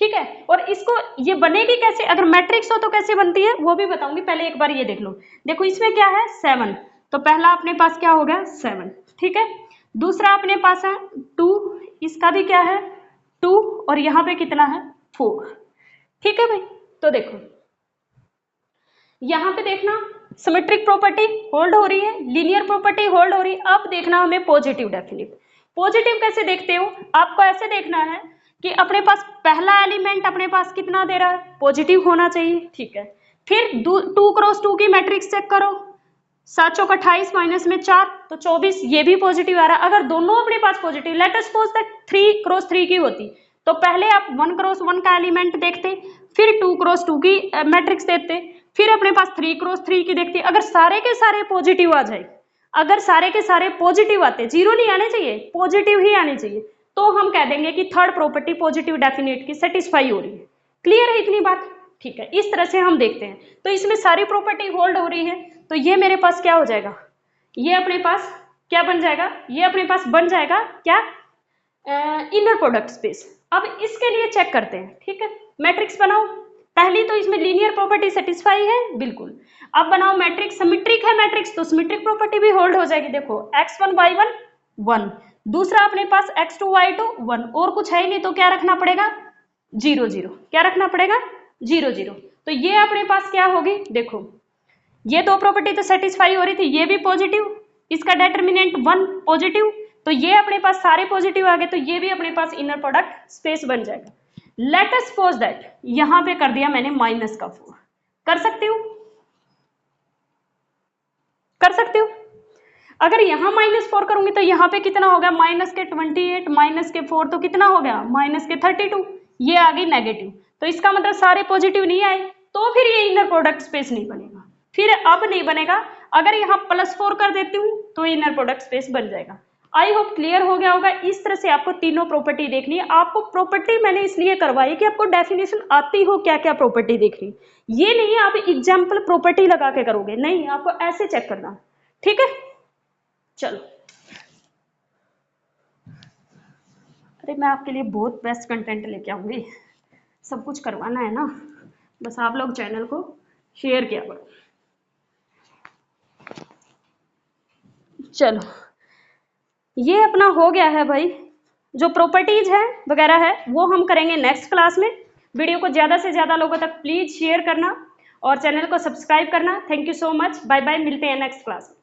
ठीक है। और इसको ये बनेगी कैसे? अगर मैट्रिक्स हो तो कैसे बनती है वो भी बताऊंगी, पहले एक बार ये देख लो। देखो इसमें क्या है? 7, तो पहला अपने पास क्या हो गया? 7, ठीक है। दूसरा अपने पास है 2, इसका भी क्या है? 2, और यहाँ पे कितना है? 4, ठीक है भाई। तो देखो यहाँ पे देखना सिमेट्रिक प्रॉपर्टी होल्ड हो रही है, लीनियर प्रॉपर्टी होल्ड हो रही है। अब देखना हमें पॉजिटिव डेफिनेट। पॉजिटिव कैसे देखते हो? आपको ऐसे देखना है कि अपने पास पहला एलिमेंट अपने पास कितना दे रहा है? पॉजिटिव होना चाहिए, ठीक है। फिर 2 क्रॉस 2 की मैट्रिक्स चेक करो, 7 चौक 28 माइनस में 4 तो 24, ये भी पॉजिटिव आ रहा है। अगर दोनों अपने पास positive, let us suppose that 3 cross 3 की होती तो पहले आप 1 क्रॉस 1 का एलिमेंट देखते, फिर 2 क्रॉस 2 की मैट्रिक्स देखते, फिर अपने पास 3 क्रॉस 3 की देखती। अगर सारे के सारे पॉजिटिव आ जाए, अगर सारे के सारे पॉजिटिव आते, जीरो नहीं आने चाहिए, पॉजिटिव ही आने चाहिए, तो हम कह देंगे कि थर्ड प्रॉपर्टी पॉजिटिव डेफिनेट की सेटिस्फाई हो रही है। क्लियर है इतनी बात? ठीक है, इस तरह से हम देखते हैं। तो इसमें सारी प्रॉपर्टी होल्ड हो रही है, तो ये मेरे पास क्या हो जाएगा? ये अपने पास क्या बन जाएगा? ये अपने पास बन जाएगा क्या? Inner product space. अब इसके लिए चेक करते हैं, ठीक है। मैट्रिक्स बनाओ, पहली तो इसमें लीनियर प्रॉपर्टी सेटिस्फाई है बिल्कुल। अब बनाओ मैट्रिक्स, सिमेट्रिक है मैट्रिक्स तो सिमेट्रिक प्रॉपर्टी भी होल्ड हो जाएगी। देखो x1 y1 1, दूसरा अपने पास x2 y2 1, और कुछ है ही नहीं तो क्या रखना पड़ेगा? 0 0। क्या रखना पड़ेगा? 0 0। तो ये अपने पास क्या होगी? देखो ये दो प्रॉपर्टी तो सेटिस्फाई हो रही थी, ये भी पॉजिटिव, इसका डेटर्मिनेंट 1 पॉजिटिव, तो ये अपने पास सारे पॉजिटिव आ गए, तो ये भी अपने पास इनर प्रोडक्ट स्पेस बन जाएगा। लेट अस सपोज दैट यहां पे कर दिया मैंने माइनस का 4, कर सकती हूँ, कर सकती हूँ। अगर यहाँ -4 करूंगी तो यहाँ पे कितना हो गया, -28 -4 तो कितना हो गया, -32, ये आ गई नेगेटिव। तो इसका मतलब सारे पॉजिटिव नहीं आए, तो फिर ये इनर प्रोडक्ट स्पेस नहीं बनेगा। फिर अब नहीं बनेगा। अगर यहाँ +4 कर देती हूँ तो इनर प्रोडक्ट स्पेस बन जाएगा। आई होप क्लियर हो गया होगा। इस तरह से आपको तीनों प्रॉपर्टी देखनी है। आपको प्रॉपर्टी मैंने इसलिए करवाई कि आपको डेफिनेशन आती हो क्या क्या प्रॉपर्टी देखनी, ये नहीं आप एग्जाम्पल प्रॉपर्टी लगा के करोगे, नहीं, आपको ऐसे चेक करना, ठीक है। चलो, अरे मैं आपके लिए बहुत बेस्ट कंटेंट लेके आऊंगी, सब कुछ करवाना है ना, बस आप लोग चैनल को शेयर किया करो। चलो, ये अपना हो गया है भाई। जो प्रॉपर्टीज है वगैरह है वो हम करेंगे नेक्स्ट क्लास में। वीडियो को ज़्यादा से ज़्यादा लोगों तक प्लीज़ शेयर करना और चैनल को सब्सक्राइब करना। Thank you so much, bye bye, मिलते हैं नेक्स्ट क्लास में।